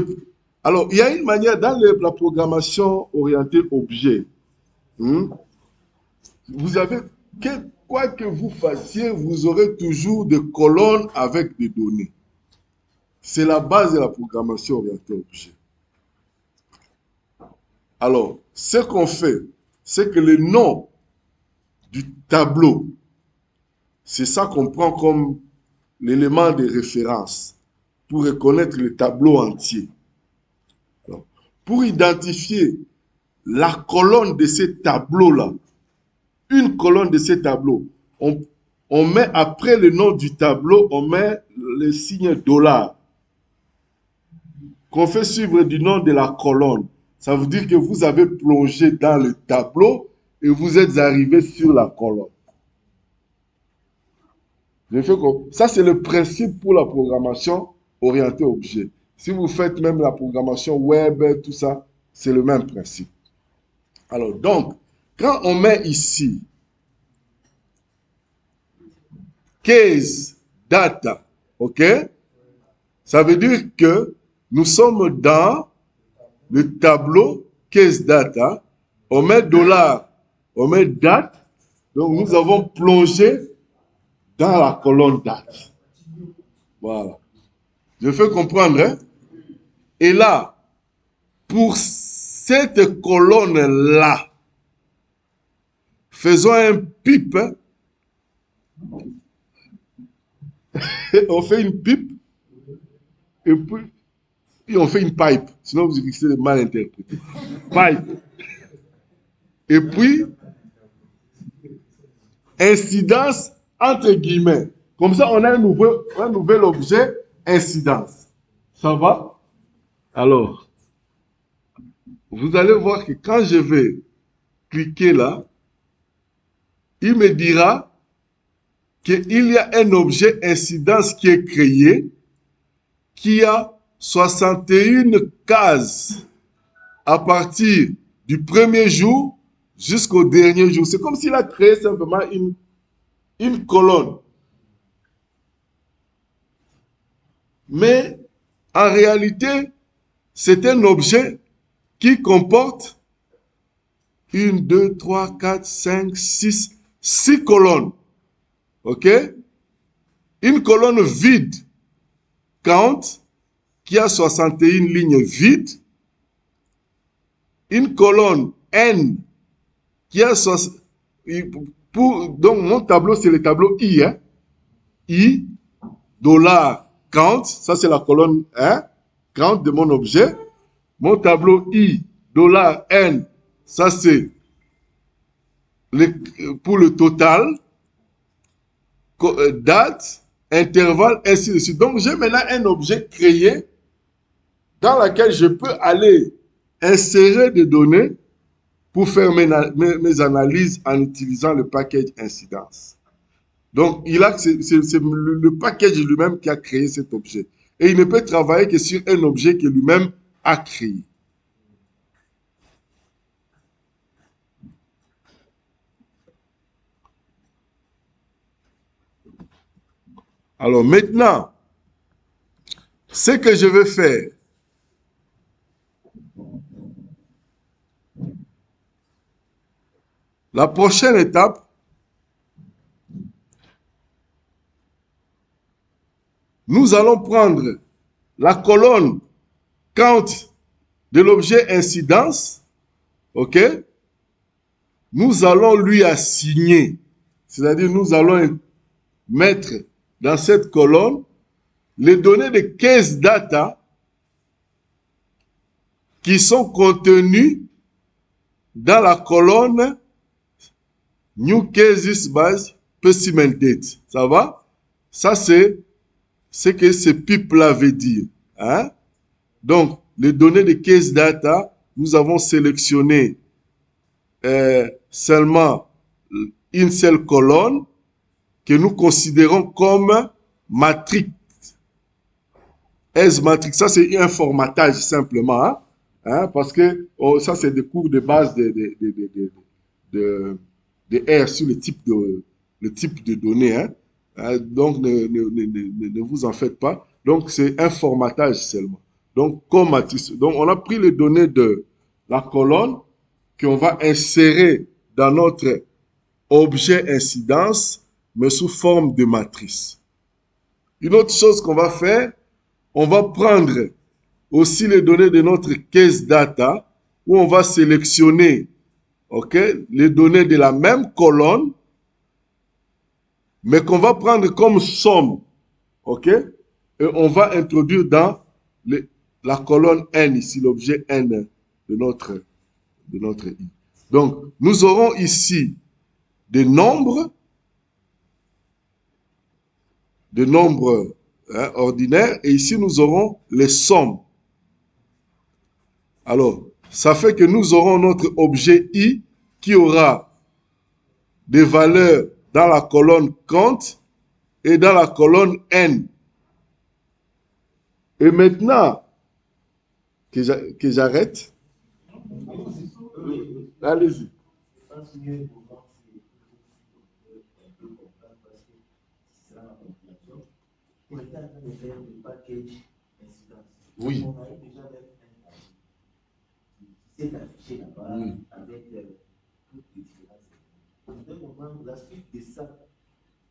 Alors, il y a une manière dans la programmation orientée objet. Hmm, vous avez, quoi que vous fassiez, vous aurez toujours des colonnes avec des données. C'est la base de la programmation orientée objet. Alors, ce qu'on fait, c'est que le nom du tableau, c'est ça qu'on prend comme l'élément de référence pour reconnaître le tableau entier. Alors, pour identifier la colonne de ces tableaux-là, une colonne de ces tableaux, on met après le nom du tableau, on met le signe $, qu'on fait suivre du nom de la colonne. Ça veut dire que vous avez plongé dans le tableau et vous êtes arrivé sur la colonne. Ça, c'est le principe pour la programmation orientée objet. Si vous faites même la programmation web, tout ça, c'est le même principe. Alors, donc, quand on met ici case data, ok? Ça veut dire que nous sommes dans le tableau case data, on met $, on met date, donc nous avons plongé dans la colonne date. Voilà. Je fais comprendre, hein? Et là, pour cette colonne-là, faisons un pipe, hein? On fait une pipe, et puis on fait une pipe, sinon vous risquez de mal interpréter. Pipe. Et puis, incidence entre guillemets. Comme ça, on a un nouvel objet, incidence. Ça va? Alors, vous allez voir que quand je vais cliquer là, il me dira qu'il y a un objet incidence qui est créé, qui a 61 cases à partir du premier jour jusqu'au dernier jour. C'est comme s'il a créé simplement une colonne. Mais en réalité, c'est un objet qui comporte 1, 2, 3, 4, 5, 6 colonnes. OK? Une colonne vide, count, qui a 61 lignes vides. Une colonne N, qui a 60... Donc, mon tableau, c'est le tableau I. Hein? I, dollar, count. Ça, c'est la colonne 1, count de mon objet. Mon tableau I, dollar, N, ça, c'est pour le total. Date, intervalle, ainsi de suite. Donc, j'ai maintenant un objet créé dans lequel je peux aller insérer des données pour faire mes analyses en utilisant le package incidence. Donc, c'est le package lui-même qui a créé cet objet. Et il ne peut travailler que sur un objet que lui-même a créé. Alors maintenant, ce que je vais faire, la prochaine étape, nous allons prendre la colonne count de l'objet incidence, ok? Nous allons lui assigner, c'est-à-dire nous allons mettre dans cette colonne les données de case data qui sont contenues dans la colonne new cases by specimen date. Ça va? Ça, c'est ce que ce PIP-là veut dire. Hein? Donc, les données de case data, nous avons sélectionné seulement une seule colonne que nous considérons comme matrix. S-matrix, ça c'est un formatage simplement, hein, parce que ça c'est des cours de base de R sur le type de données. Hein. Donc ne vous en faites pas. Donc c'est un formatage seulement. Donc comme matrice. Donc on a pris les données de la colonne qu'on va insérer dans notre objet incidence, mais sous forme de matrice. Une autre chose qu'on va faire, on va prendre aussi les données de notre case data, où on va sélectionner, les données de la même colonne, mais qu'on va prendre comme somme, et on va introduire dans la colonne N, ici l'objet N de notre I. Donc, nous aurons ici des nombres ordinaires, et ici nous aurons les sommes. Alors, ça fait que nous aurons notre objet I qui aura des valeurs dans la colonne count et dans la colonne N. Et maintenant que j'arrête, allez-y. Oui. C'est affiché là-bas avec toutes les différences. La suite de ça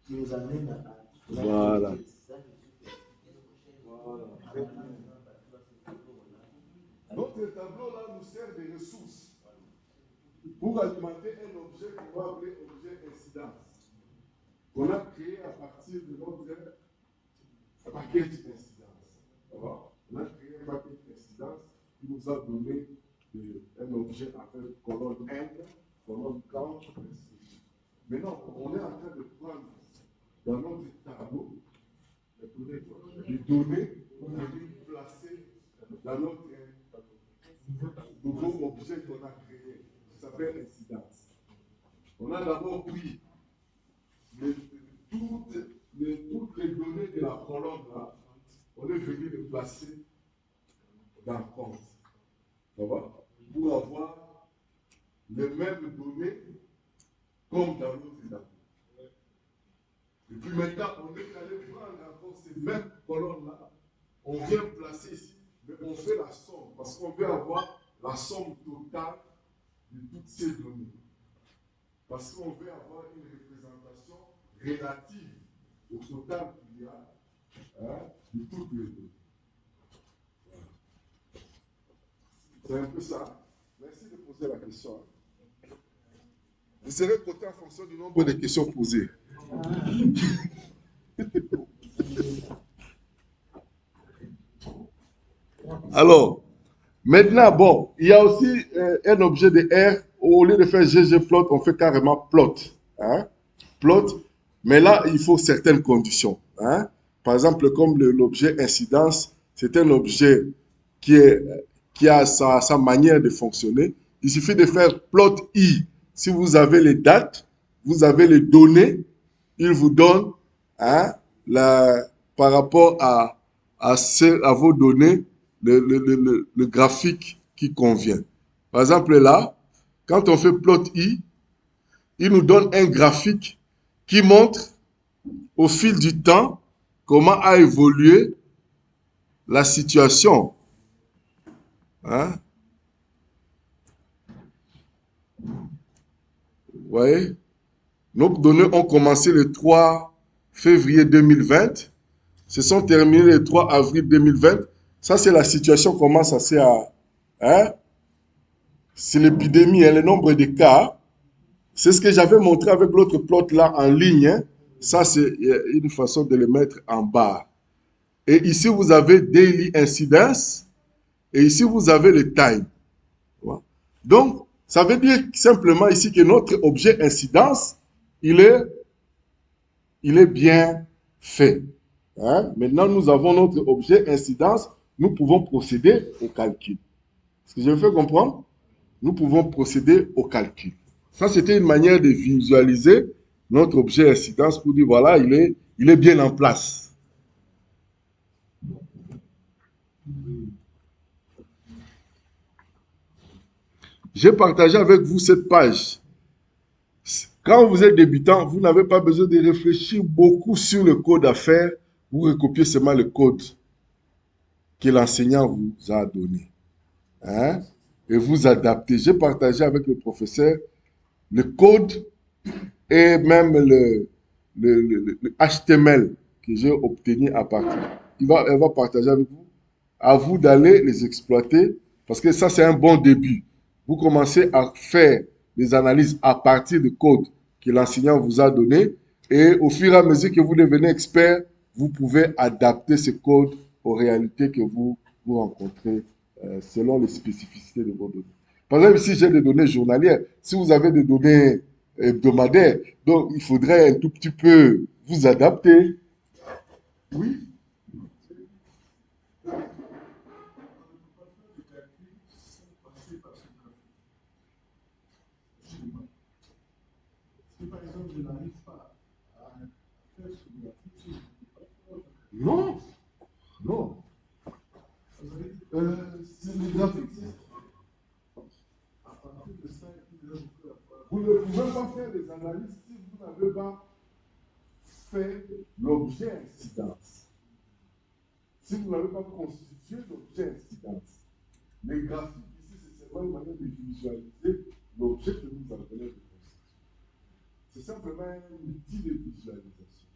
qui nous amène à... Voilà. Notre tableau-là nous sert de ressources pour alimenter un objet qu'on va appeler objet incidence, qu'on a créé à partir de notre paquet d'incidence. On a créé un paquet d'incidence qui nous a donné un objet appelé colonne N, colonne count. Maintenant, on est en train de prendre dans notre tableau les données pour venir placer dans notre nouveau objet qu'on a créé, qui s'appelle incidence. On a d'abord pris toutes les données de la colonne là, on est venu les placer dans le compte. Ça va? Pour avoir les mêmes données comme dans l'autre tableau. Et puis maintenant, on est allé prendre encore ces mêmes colonnes-là, on vient placer ici, mais on fait la somme, parce qu'on veut avoir la somme totale de toutes ces données. Parce qu'on veut avoir une représentation relative au total qu'il y a de toutes les données. Voilà. C'est un peu ça. Merci de poser la question. Vous serez coté en fonction du nombre de questions posées. Alors, maintenant, bon, il y a aussi un objet de R. Au lieu de faire ggplot, on fait carrément plot. Hein? Plot. Mais là, il faut certaines conditions. Hein? Par exemple, comme l'objet incidence, c'est un objet qui a sa manière de fonctionner. Il suffit de faire plot I. Si vous avez les dates, vous avez les données, il vous donne par rapport à vos données le graphique qui convient. Par exemple, là, quand on fait plot I, il nous donne un graphique qui montre au fil du temps comment a évolué la situation. Hein? Vous voyez? Nos données ont commencé le 3 février 2020, se sont terminées le 3 avril 2020. Ça, c'est la situation, comment ça s'est... Hein? C'est l'épidémie, le nombre de cas. C'est ce que j'avais montré avec l'autre plot là en ligne. Hein. Ça, c'est une façon de le mettre en bas. Et ici, vous avez Daily Incidence. Et ici, vous avez le time. Donc, ça veut dire simplement ici que notre objet incidence, il est bien fait. Hein? Maintenant, nous avons notre objet incidence. Nous pouvons procéder au calcul. Est-ce que je me fais comprendre? Nous pouvons procéder au calcul. Ça, c'était une manière de visualiser notre objet incidence pour dire, voilà, il est bien en place. J'ai partagé avec vous cette page. Quand vous êtes débutant, vous n'avez pas besoin de réfléchir beaucoup sur le code à faire. Vous recopiez seulement le code que l'enseignant vous a donné. Hein? Et vous adaptez. J'ai partagé avec le professeur le code et même le HTML que j'ai obtenu à partir. Elle va partager avec vous. À vous d'aller les exploiter parce que ça, c'est un bon début. Vous commencez à faire des analyses à partir du code que l'enseignant vous a donné et au fur et à mesure que vous devenez expert, vous pouvez adapter ce code aux réalités que vous rencontrez selon les spécificités de vos données. Par exemple, ici, j'ai des données journalières. Si vous avez des données hebdomadaires, donc il faudrait un tout petit peu vous adapter. Oui. Si par exemple je n'arrive pas à faire ce graphique, Non, non. C'est le graphique. À partir de ça, vous ne pouvez pas faire des analyses si vous n'avez pas fait l'objet incidence. Si vous n'avez pas constitué l'objet incidence. Les graphiques ici, c'est seulement une manière de visualiser l'objet que nous appelons de constitution. C'est simplement un outil de visualisation.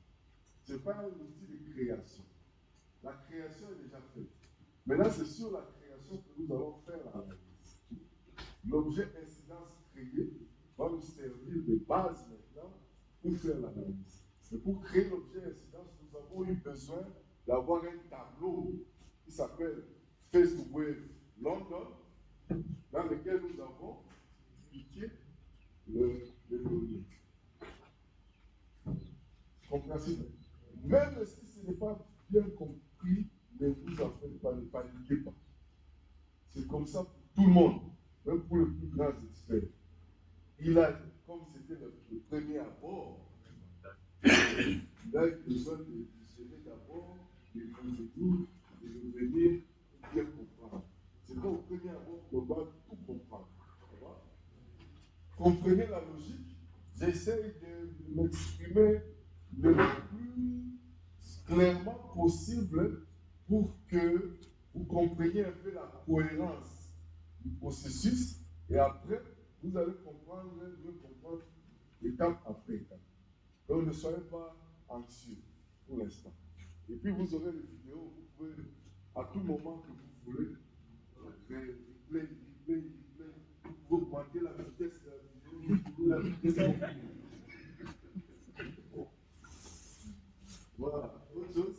Ce n'est pas un outil de création. La création est déjà faite. Maintenant, c'est sur la création que nous allons faire l'analyse. L'objet incidence créé va nous servir de base maintenant pour faire l'analyse. Mais pour créer l'objet incidence, nous avons eu besoin d'avoir un tableau qui s'appelle FaceWave London, dans lequel nous avons piqué les données. Compréhensible. Même si ce n'est pas bien compris, ne vous en faites pas, ne paniquez pas. C'est comme ça pour tout le monde, même pour les plus grands experts. Il a, comme c'était le premier abord, il a besoin de visionner d'abord les procédures, de venir bien comprendre. C'est pas au premier abord qu'on doit tout comprendre. Comprenez la logique. J'essaie de m'exprimer le plus clairement possible pour que vous compreniez un peu la cohérence du processus et après, vous allez comprendre, étape après étape. Donc ne soyez pas anxieux pour l'instant. Et puis vous aurez les vidéos, vous pouvez à tout moment que vous voulez, replay, vous augmentez la vitesse de la vidéo, Voilà, autre chose.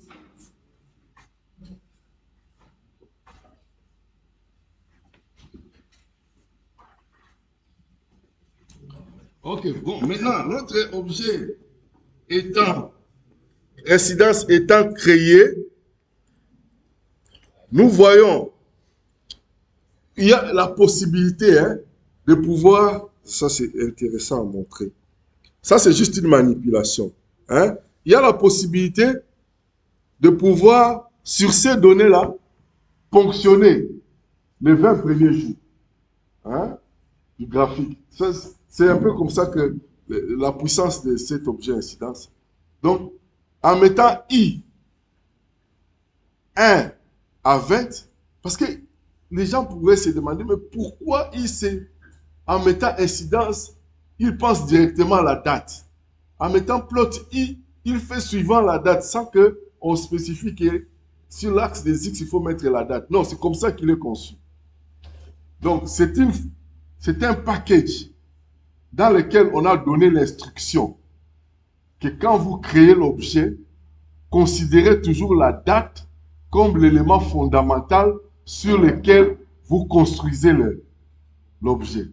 Ok, bon, maintenant, notre objet étant, incidence étant créée, nous voyons, il y a la possibilité de pouvoir, ça c'est intéressant à montrer, ça c'est juste une manipulation. Hein? Il y a la possibilité de pouvoir, sur ces données-là, ponctionner les 20 premiers jours du graphique. C'est un peu comme ça que la puissance de cet objet incidence. Donc, en mettant I 1 à 20, parce que les gens pourraient se demander, mais pourquoi en mettant incidence, il pense directement à la date. En mettant plot I, il fait suivant la date sans qu'on spécifie que sur l'axe des X, il faut mettre la date. Non, c'est comme ça qu'il est conçu. Donc, c'est un package dans lequel on a donné l'instruction que quand vous créez l'objet, considérez toujours la date comme l'élément fondamental sur lequel vous construisez l'objet.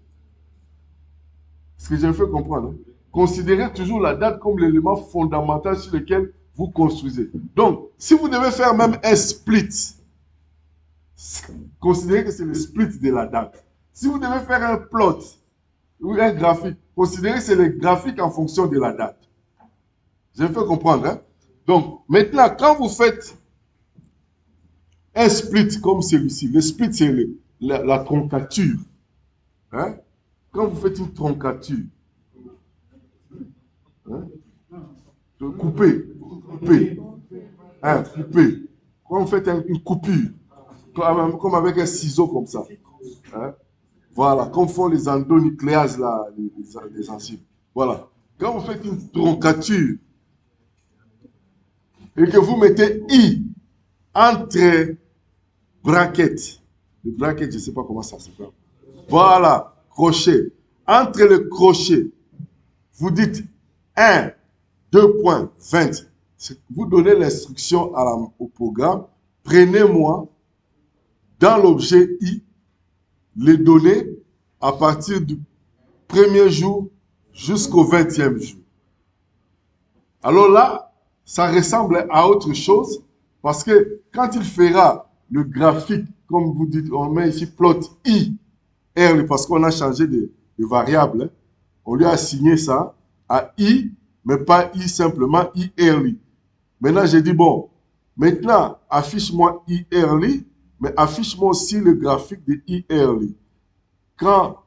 Ce que j'ai fait comprendre. Hein? Considérez toujours la date comme l'élément fondamental sur lequel vous construisez. Donc, si vous devez faire même un split, considérez que c'est le split de la date. Si vous devez faire un plot ou un graphique, considérez que c'est le graphique en fonction de la date. J'ai fait comprendre. Hein? Donc, maintenant, quand vous faites un split comme celui-ci, le split, c'est la troncature. Hein? Quand vous faites une troncature, couper. Quand vous faites une coupure, comme avec un ciseau comme ça. Hein? Voilà, comme font les endonucléases, là, les enzymes. Voilà. Quand vous faites une troncature et que vous mettez I entre brackets, le bracket, je ne sais pas comment ça s'appelle. Voilà, crochet. Entre le crochet, vous dites 1, 2.20. Vous donnez l'instruction au programme. Prenez-moi dans l'objet I les données à partir du premier jour jusqu'au 20e jour. Alors là, ça ressemble à autre chose parce que quand il fera le graphique, comme vous dites, on met ici plot I, R, parce qu'on a changé de variable, hein. On lui a assigné ça à I, mais pas I simplement, I, R. Maintenant, j'ai dit, bon, maintenant, affiche-moi I, R, mais affiche-moi aussi le graphique de I, R. Quand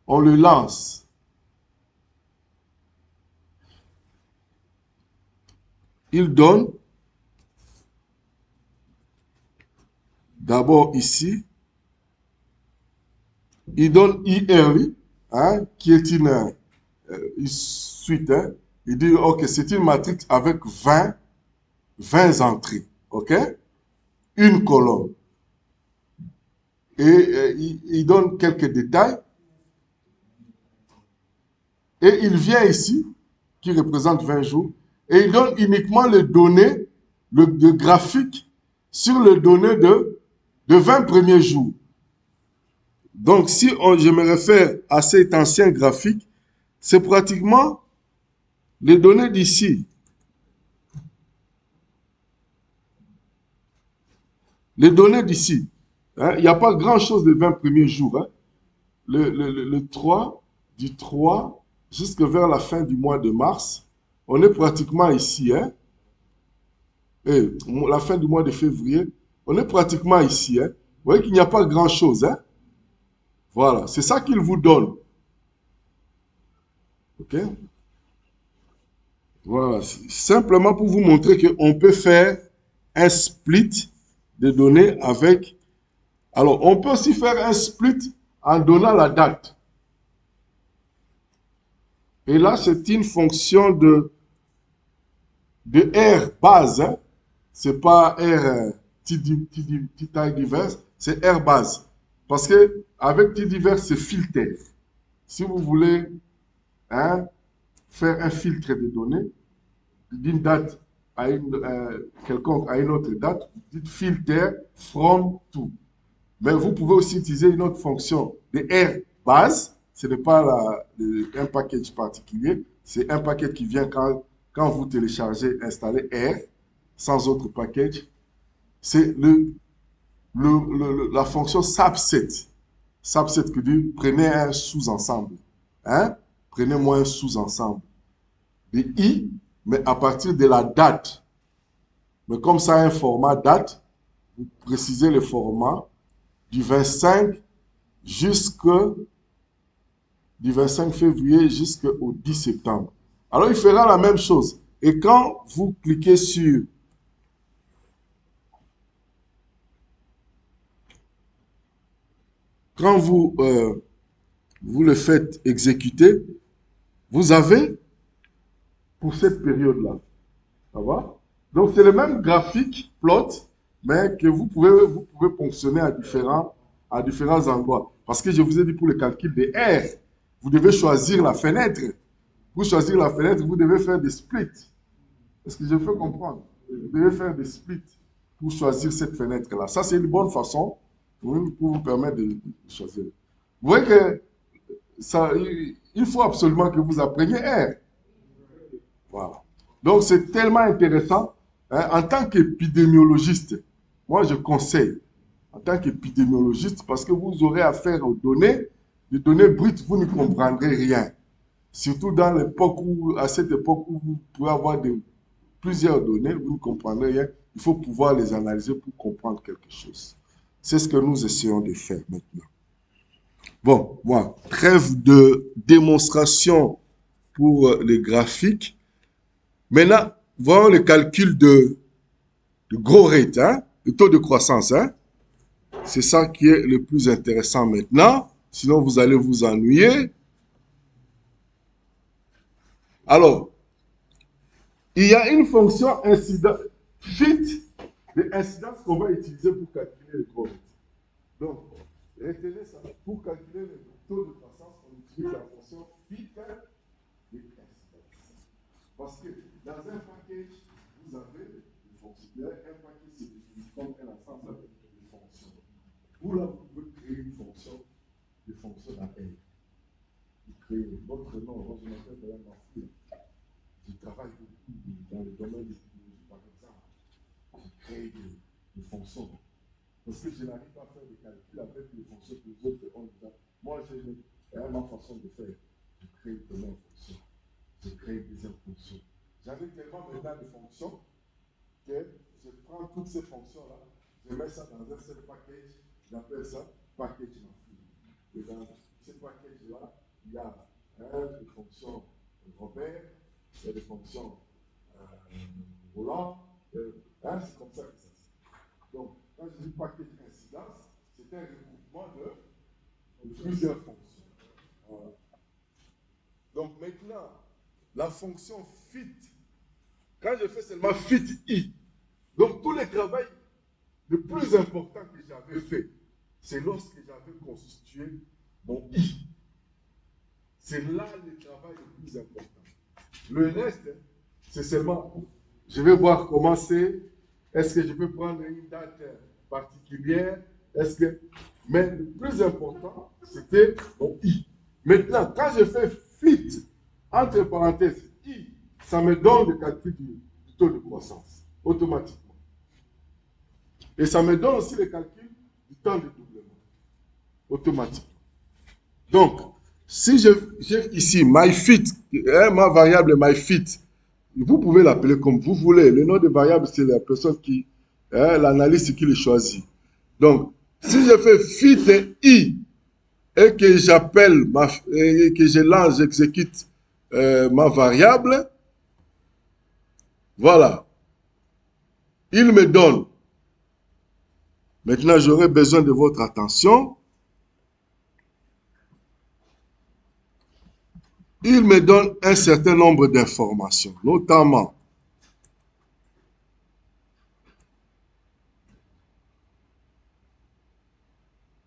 on le lance, il donne d'abord ici, il donne IRI, hein, qui est une suite. Hein. Il dit, ok, c'est une matrice avec 20 entrées. Ok? Une colonne. Et il donne quelques détails. Et il vient ici, qui représente 20 jours, et il donne uniquement les données, le graphique, sur les données de 20 premiers jours. Donc, si je me réfère à cet ancien graphique, c'est pratiquement les données d'ici. Les données d'ici. Hein, il n'y a pas grand-chose de 20 premiers jours. Hein. Le 3, du 3 jusqu'à vers la fin du mois de mars, on est pratiquement ici. Hein. Et la fin du mois de février, on est pratiquement ici. Hein. Vous voyez qu'il n'y a pas grand-chose. Hein. Voilà, c'est ça qu'il vous donne. Ok? Voilà, simplement pour vous montrer qu'on peut faire un split de données avec Alors, on peut aussi faire un split en donnant la date. Et là, c'est une fonction de R base. Hein. Ce n'est pas R taille diverse, c'est R base. Parce que avec T divers, c'est filter. Si vous voulez hein, faire un filtre de données d'une date à quelconque à une autre date, vous dites filter from to. Mais vous pouvez aussi utiliser une autre fonction de R base. Ce n'est pas un package particulier, c'est un package qui vient quand vous téléchargez, installez R sans autre package. C'est la fonction subset. Subset qui dit prenez un sous-ensemble. Hein? Prenez-moi un sous-ensemble de I, mais à partir de la date. Mais comme ça a un format date, vous précisez le format du 25 du 25 février jusqu'au 10 septembre. Alors, il fera la même chose. Et quand vous cliquez sur quand vous le faites exécuter, vous avez pour cette période-là. Ça va? Donc, c'est le même graphique, plot, mais que vous pouvez fonctionner à différents endroits. Parce que je vous ai dit pour le calcul des R, vous devez choisir la fenêtre. Pour choisir la fenêtre, vous devez faire des splits. Est-ce que je fais comprendre? Vous devez faire des splits pour choisir cette fenêtre-là. Ça, c'est une bonne façon pour vous permettre de choisir. Vous voyez que ça, il faut absolument que vous appreniez R. Voilà. Donc, c'est tellement intéressant. Hein, en tant qu'épidémiologiste, moi, je conseille, en tant qu'épidémiologiste, parce que vous aurez affaire aux données, les données brutes, vous ne comprendrez rien. Surtout dans l'époque à cette époque où vous pouvez avoir plusieurs données, vous ne comprendrez rien. Il faut pouvoir les analyser pour comprendre quelque chose. C'est ce que nous essayons de faire maintenant. Bon, voilà. Trêve de démonstration pour les graphiques. Maintenant, voyons le calcul de growth rate, hein, le taux de croissance. Hein. C'est ça qui est le plus intéressant maintenant. Sinon, vous allez vous ennuyer. Alors, il y a une fonction incident, fit de incidence qu'on va utiliser pour calculer le growth rate. Donc, retenez ça. Pour calculer le taux de croissance, on utilise la fonction fit de incidence. Parce que dans un package, vous avez des fonctions. Un package, c'est défini comme un ensemble de fonctions. Vous, là, vous pouvez créer une fonction, des fonctions à elle. Vous créez votre nom, moi je m'appelle Brian Marfou. Je travaille beaucoup dans le domaine des technologies, par exemple. Je crée des fonctions. Parce que je n'arrive pas à faire des calculs avec les fonctions que les autres ont déjà. Moi, j'ai ma façon de faire. Je crée une première fonction. Je crée une deuxième fonction. J'avais tellement maintenant de fonctions que je prends toutes ces fonctions-là, je mets ça dans un seul package, j'appelle ça package Marfou. Et dans ce package-là, il y a des fonctions Robert, il y a des fonctions Roland, c'est comme ça que ça se fait. Donc, quand je dis package incidence, c'est un regroupement de plusieurs fonctions. Voilà. Donc maintenant, la fonction fit, quand je fais seulement fit i, donc tout le travail le plus important que j'avais fait, c'est lorsque j'avais constitué mon i. C'est là le travail le plus important. Le reste, c'est seulement, je vais voir comment c'est, est-ce que je peux prendre une date particulière, mais le plus important, c'était mon i. Maintenant, quand je fais fit, entre parenthèses, i, ça me donne le calcul du taux de croissance, automatiquement. Et ça me donne aussi le calcul du temps de doublement, automatiquement. Donc, si j'ai ici myFit, ma variable myFit, vous pouvez l'appeler comme vous voulez. Le nom de variable, c'est la personne qui, l'analyste qui le choisit. Donc, si je fais fit i et que j'appelle, et que je lance, j'exécute ma variable, voilà. Il me donne Maintenant, j'aurai besoin de votre attention. Il me donne un certain nombre d'informations, notamment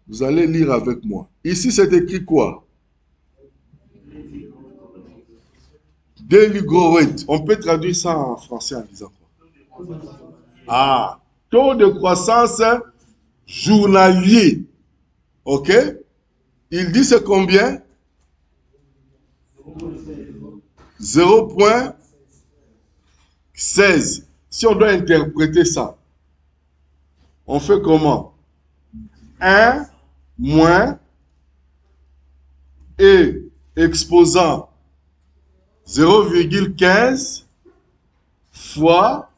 vous allez lire avec moi. Ici, c'est écrit quoi? Daily growth rate. On peut traduire ça en français en disant quoi? Ah, taux de croissance journalier. OK? Il dit c'est combien? 0,16. Si on doit interpréter ça, on fait comment? 1 moins et exposant 0,15 fois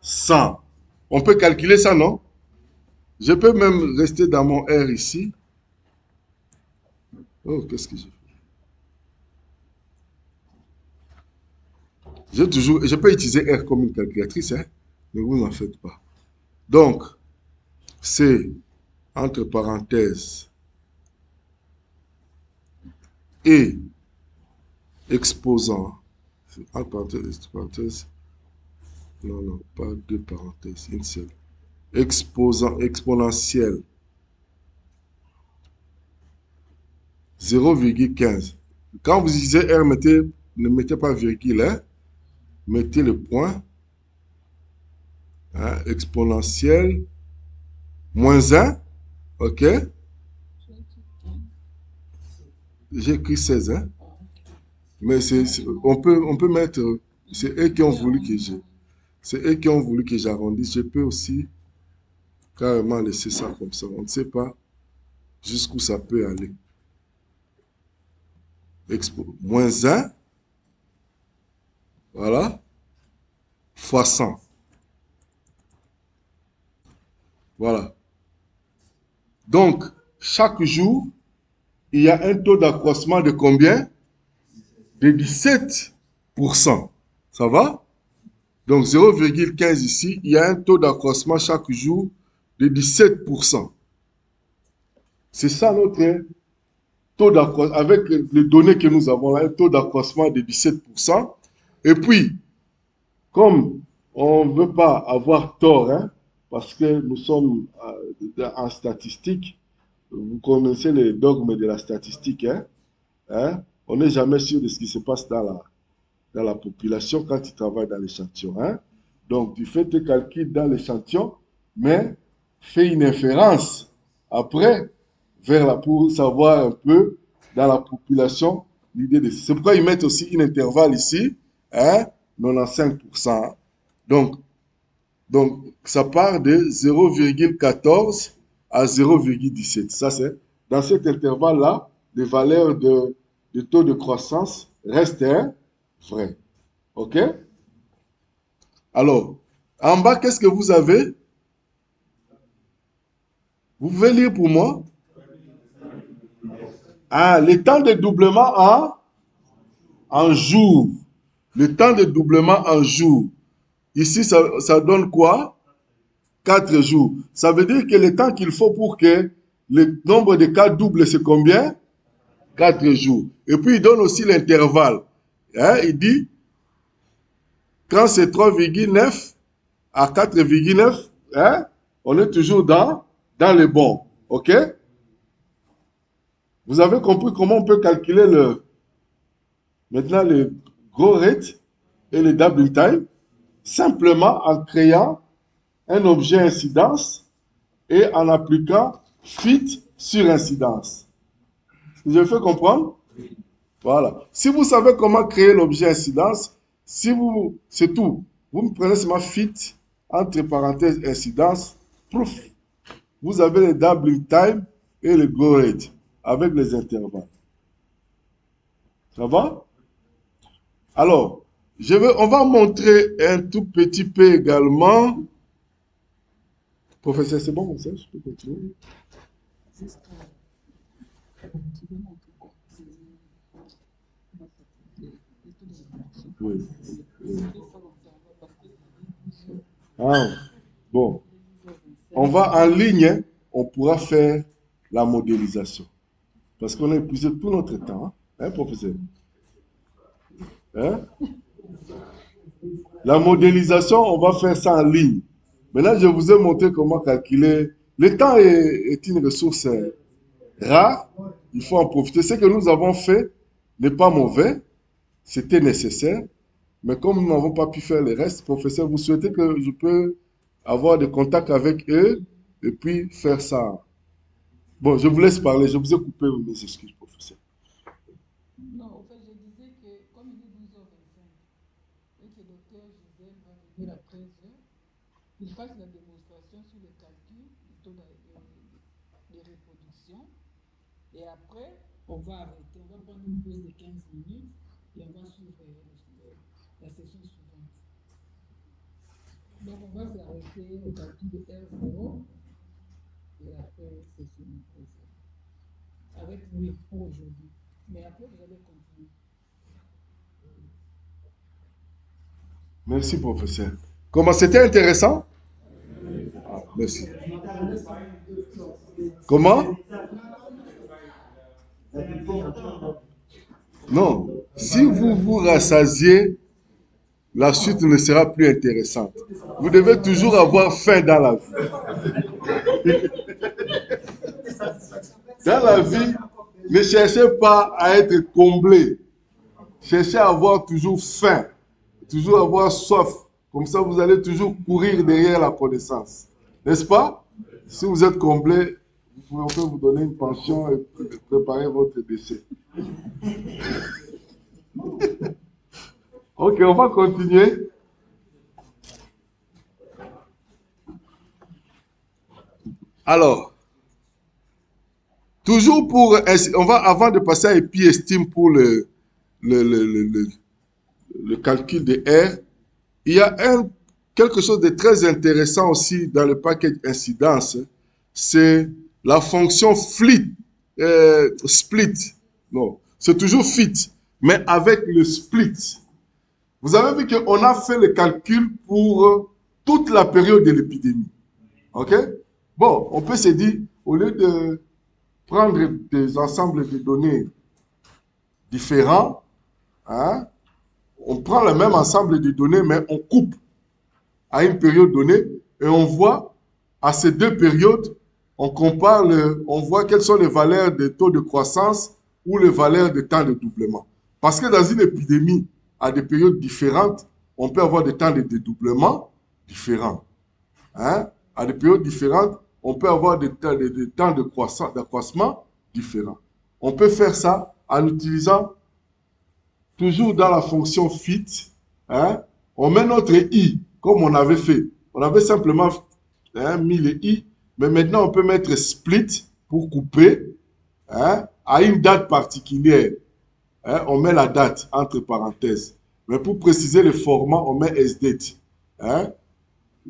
100. On peut calculer ça, non? Je peux même rester dans mon R ici. Oh, qu'est-ce que j'ai fait? Je peux utiliser R comme une calculatrice, hein? Ne vous en faites pas. Donc, c'est entre parenthèses et exposant, entre parenthèses, non, non, pas deux parenthèses, une seule. Exposant, exponentiel, 0,15. Quand vous utilisez R, ne mettez pas virgule, hein? Mettez le point, hein? Exponentiel, moins 1, ok? J'ai écrit 16, hein? Mais on peut mettre, c'est eux qui ont voulu que j'arrondisse. Je peux aussi carrément laisser ça comme ça. On ne sait pas jusqu'où ça peut aller. Moins 1, voilà, fois 100. Voilà. Donc, chaque jour, il y a un taux d'accroissement de combien? De 17%. Ça va? Donc, 0,15 ici, il y a un taux d'accroissement chaque jour de 17%. C'est ça notre taux d'accroissement, avec les données que nous avons là, un taux d'accroissement de 17%. Et puis, comme on ne veut pas avoir tort, hein, parce que nous sommes en statistique, vous connaissez les dogmes de la statistique, hein, on n'est jamais sûr de ce qui se passe dans la population quand tu travailles dans l'échantillon. Hein. Donc, tu fais tes calculs dans l'échantillon, mais fais une inférence après pour savoir un peu dans la population l'idée de. C'est pourquoi ils mettent aussi un intervalle ici, hein, 95%. Donc, ça part de 0,14 à 0,17. Ça, c'est dans cet intervalle-là, les valeurs de taux de croissance restent vraies. OK? Alors, en bas, qu'est-ce que vous avez? Vous pouvez lire pour moi? Ah, le temps de doublement en jours. Le temps de doublement en jours. Ici, ça donne quoi? 4 jours. Ça veut dire que le temps qu'il faut pour que le nombre de cas double, c'est combien? 4 jours. Et puis, il donne aussi l'intervalle. Hein, il dit, quand c'est 3,9 à 4,9, hein, on est toujours dans le bon. OK? Vous avez compris comment on peut calculer maintenant le grow rate et le doubling time? Simplement en créant un objet incidence et en appliquant fit sur incidence. Je fais comprendre? Voilà. Si vous savez comment créer l'objet incidence, c'est tout. Vous me prenez seulement fit, entre parenthèses, incidence, proof. Vous avez le doubling time et le go rate avec les intervalles. Ça va? Alors, on va montrer un tout petit peu également. Professeur, c'est bon, ça, je peux continuer? Oui. Ah, bon. On va en ligne, hein, on pourra faire la modélisation. Parce qu'on a épuisé tout notre temps, hein, professeur? Hein? La modélisation, on va faire ça en ligne. Maintenant, je vous ai montré comment calculer. Le temps est une ressource rare. Il faut en profiter. Ce que nous avons fait n'est pas mauvais. C'était nécessaire. Mais comme nous n'avons pas pu faire le reste, professeur, vous souhaitez que je peux avoir des contacts avec eux et puis faire ça. Bon, je vous laisse parler. Je vous ai coupé, mes excuses, professeur. Non, en fait, je disais que comme il est 12h25 et que le docteur Gisèle va venir à 13h, il fasse la démonstration sur le calcul du taux de reproduction. Et après, on va arrêter. On va prendre une pause de 15 minutes et on va suivre la session suivante. Donc, on va s'arrêter au calcul de R0 et après, c'est fini. Avec lui pour aujourd'hui. Mais après, vous allez continuer. Merci, professeur. Comment c'était intéressant? Ah, merci. Comment? Non. Si vous vous rassasiez, la suite ne sera plus intéressante. Vous devez toujours avoir faim dans la vie. Dans la vie, ne cherchez pas à être comblé. Cherchez à avoir toujours faim, toujours avoir soif. Comme ça, vous allez toujours courir derrière la connaissance. N'est-ce pas? Si vous êtes comblé, on peut vous donner une pension et préparer votre décès. Ok, on va continuer. Alors, toujours pour, on va, avant de passer à épi-estime pour le calcul de R, il y a quelque chose de très intéressant aussi dans le package incidence, c'est la fonction split. Non, c'est toujours fit, mais avec le split. Vous avez vu qu'on a fait le calcul pour toute la période de l'épidémie. OK? Bon, on peut se dire, au lieu de prendre des ensembles de données différents, hein, on prend le même ensemble de données, mais on coupe à une période donnée et on voit à ces deux périodes, on compare, on voit quelles sont les valeurs de taux de croissance ou les valeurs de temps de doublement. Parce que dans une épidémie, à des périodes différentes, on peut avoir des temps de dédoublement différents. Hein? À des périodes différentes, on peut avoir des temps d'accroissement différents. On peut faire ça en utilisant toujours dans la fonction fit, hein, on met notre i comme on avait fait. On avait simplement mis le i, mais maintenant on peut mettre split pour couper, hein, à une date particulière. Hein, on met la date entre parenthèses. Mais pour préciser le format, on met sdate. Hein.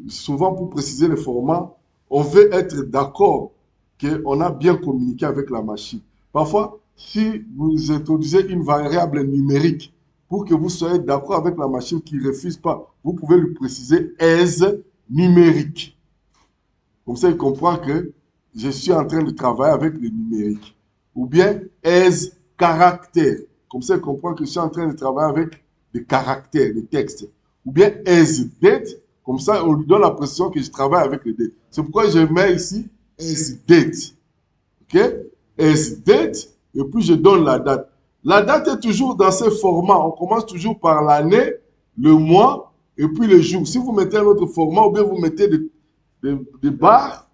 Souvent, pour préciser le format, on veut être d'accord qu'on a bien communiqué avec la machine. Parfois, si vous introduisez une variable numérique pour que vous soyez d'accord avec la machine qui ne refuse pas, vous pouvez lui préciser as numérique. Comme ça, il comprend que je suis en train de travailler avec le numérique. Ou bien as caractère. Comme ça, il comprend que je suis en train de travailler avec des caractères, des textes. Ou bien as date. Comme ça, on lui donne la précision que je travaille avec le date. C'est pourquoi je mets ici as date. OK? As date. Et puis, je donne la date. La date est toujours dans ce format. On commence toujours par l'année, le mois et puis le jour. Si vous mettez un autre format ou bien vous mettez des barres,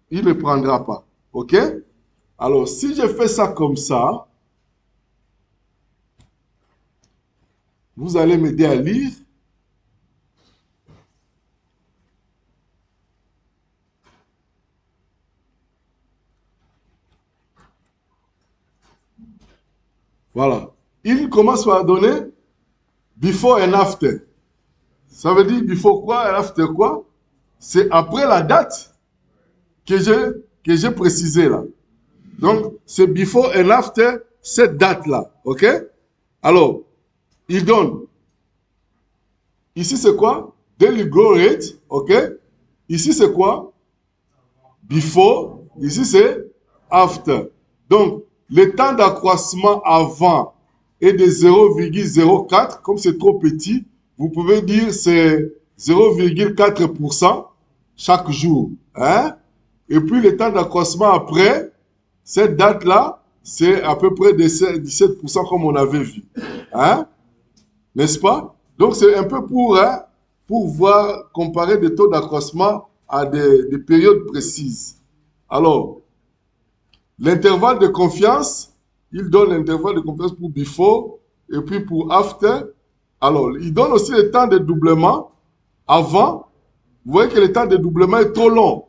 il ne prendra pas. OK? Alors, si je fais ça comme ça, vous allez m'aider à lire. Voilà. Il commence par donner before and after. Ça veut dire before quoi et after quoi? C'est après la date que j'ai précisé là. Donc, c'est before and after cette date-là. OK? Alors, il donne. Ici, c'est quoi? Daily growth rate. OK? Ici, c'est quoi? before, ici c'est after. Donc, le temps d'accroissement avant est de 0,04. Comme c'est trop petit, vous pouvez dire c'est 0,4% chaque jour. Hein? Et puis le temps d'accroissement après, cette date-là, c'est à peu près 17% comme on avait vu. Hein? N'est-ce pas? Donc c'est un peu hein, pour voir, comparer des taux d'accroissement à des périodes précises. Alors, l'intervalle de confiance, il donne l'intervalle de confiance pour before et puis pour after. Alors, il donne aussi le temps de doublement avant. Vous voyez que le temps de doublement est trop long.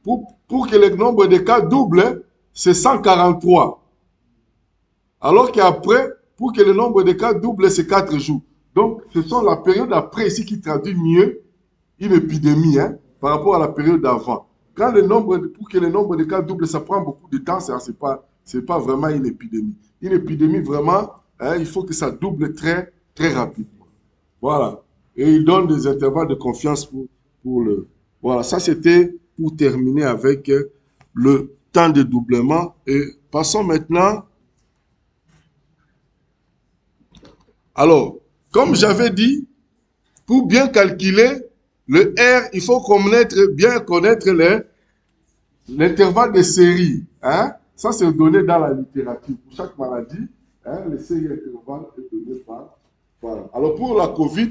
Pour que le nombre de cas double, c'est 143. Alors qu'après, pour que le nombre de cas double, c'est 4 jours. Donc, ce sont la période après ici qui traduit mieux une épidémie hein, par rapport à la période d'avant. Pour que le nombre de cas double, ça prend beaucoup de temps, ce n'est pas vraiment une épidémie. Une épidémie, vraiment, hein, il faut que ça double très, très rapidement. Voilà. Et il donne des intervalles de confiance pour le... Voilà, ça c'était pour terminer avec le temps de doublement. Et passons maintenant... Alors, comme j'avais dit, pour bien calculer le R, il faut bien connaître l'intervalle de série. Hein? Ça, c'est donné dans la littérature. Pour chaque maladie, hein, les séries intervalles est donné par... Voilà. Alors, pour la COVID,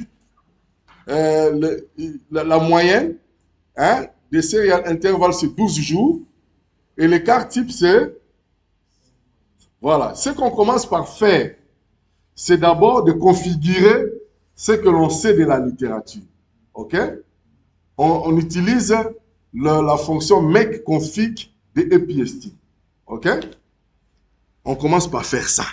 la moyenne hein, des séries intervalles, c'est 12 jours. Et l'écart type, c'est... Voilà. Ce qu'on commence par faire, c'est d'abord de configurer ce que l'on sait de la littérature. OK? On utilise la fonction make config de EPST. OK? On commence par faire ça.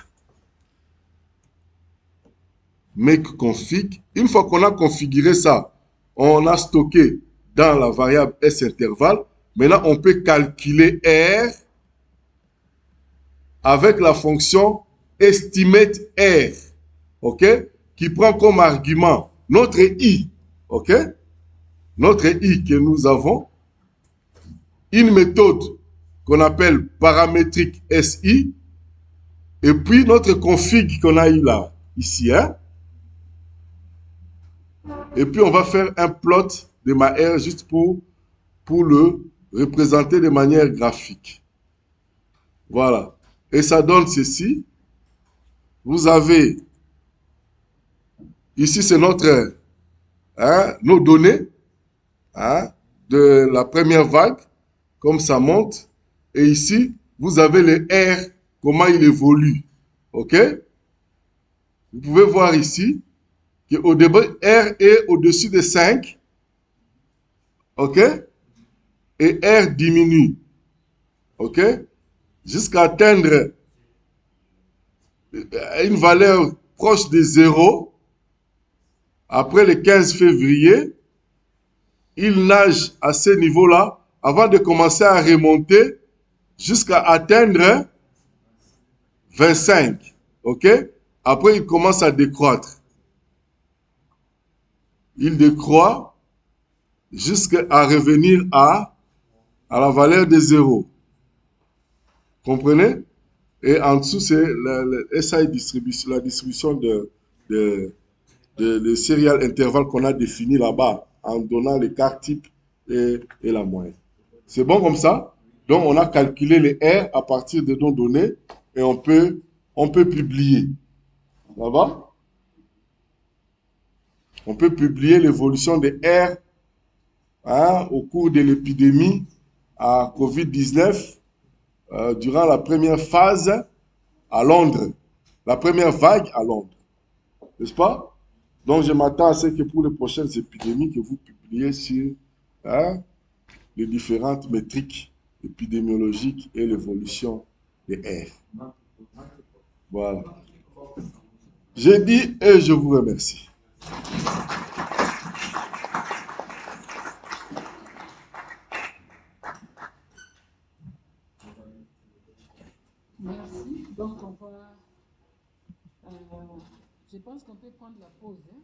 Make config. Une fois qu'on a configuré ça, on a stocké dans la variable S intervalle. Maintenant, on peut calculer R avec la fonction estimate R. OK? Qui prend comme argument notre I. OK? Notre I que nous avons. Une méthode qu'on appelle paramétrique SI. Et puis notre config qu'on a eu là, ici. Hein? Et puis on va faire un plot de ma R juste pour le représenter de manière graphique. Voilà. Et ça donne ceci. Vous avez, ici c'est notre, hein, nos données hein, de la première vague, comme ça monte. Et ici, vous avez le R, comment il évolue. OK? Vous pouvez voir ici qu'au début, R est au-dessus de 5. OK? Et R diminue. OK? Jusqu'à atteindre une valeur proche de 0. Après le 15 février, il nage à ce niveau-là avant de commencer à remonter jusqu'à atteindre 25. OK? Après, il commence à décroître. Il décroît jusqu'à revenir à la valeur de 0. Comprenez? Et en dessous, c'est la SI distribution, la distribution de serial intervalle qu'on a défini là-bas en donnant l'écart type et la moyenne. C'est bon comme ça? Donc, on a calculé les R à partir de nos données et on peut publier. Ça va? On peut publier l'évolution des R hein, au cours de l'épidémie à COVID-19 durant la première phase à Londres, la première vague à Londres. N'est-ce pas? Donc, je m'attends à ce que pour les prochaines épidémies, que vous publiez sur hein, les différentes métriques épidémiologiques et l'évolution des R. Voilà. J'ai dit et je vous remercie. Merci. Donc, je pense qu'on peut prendre la pause. Hein.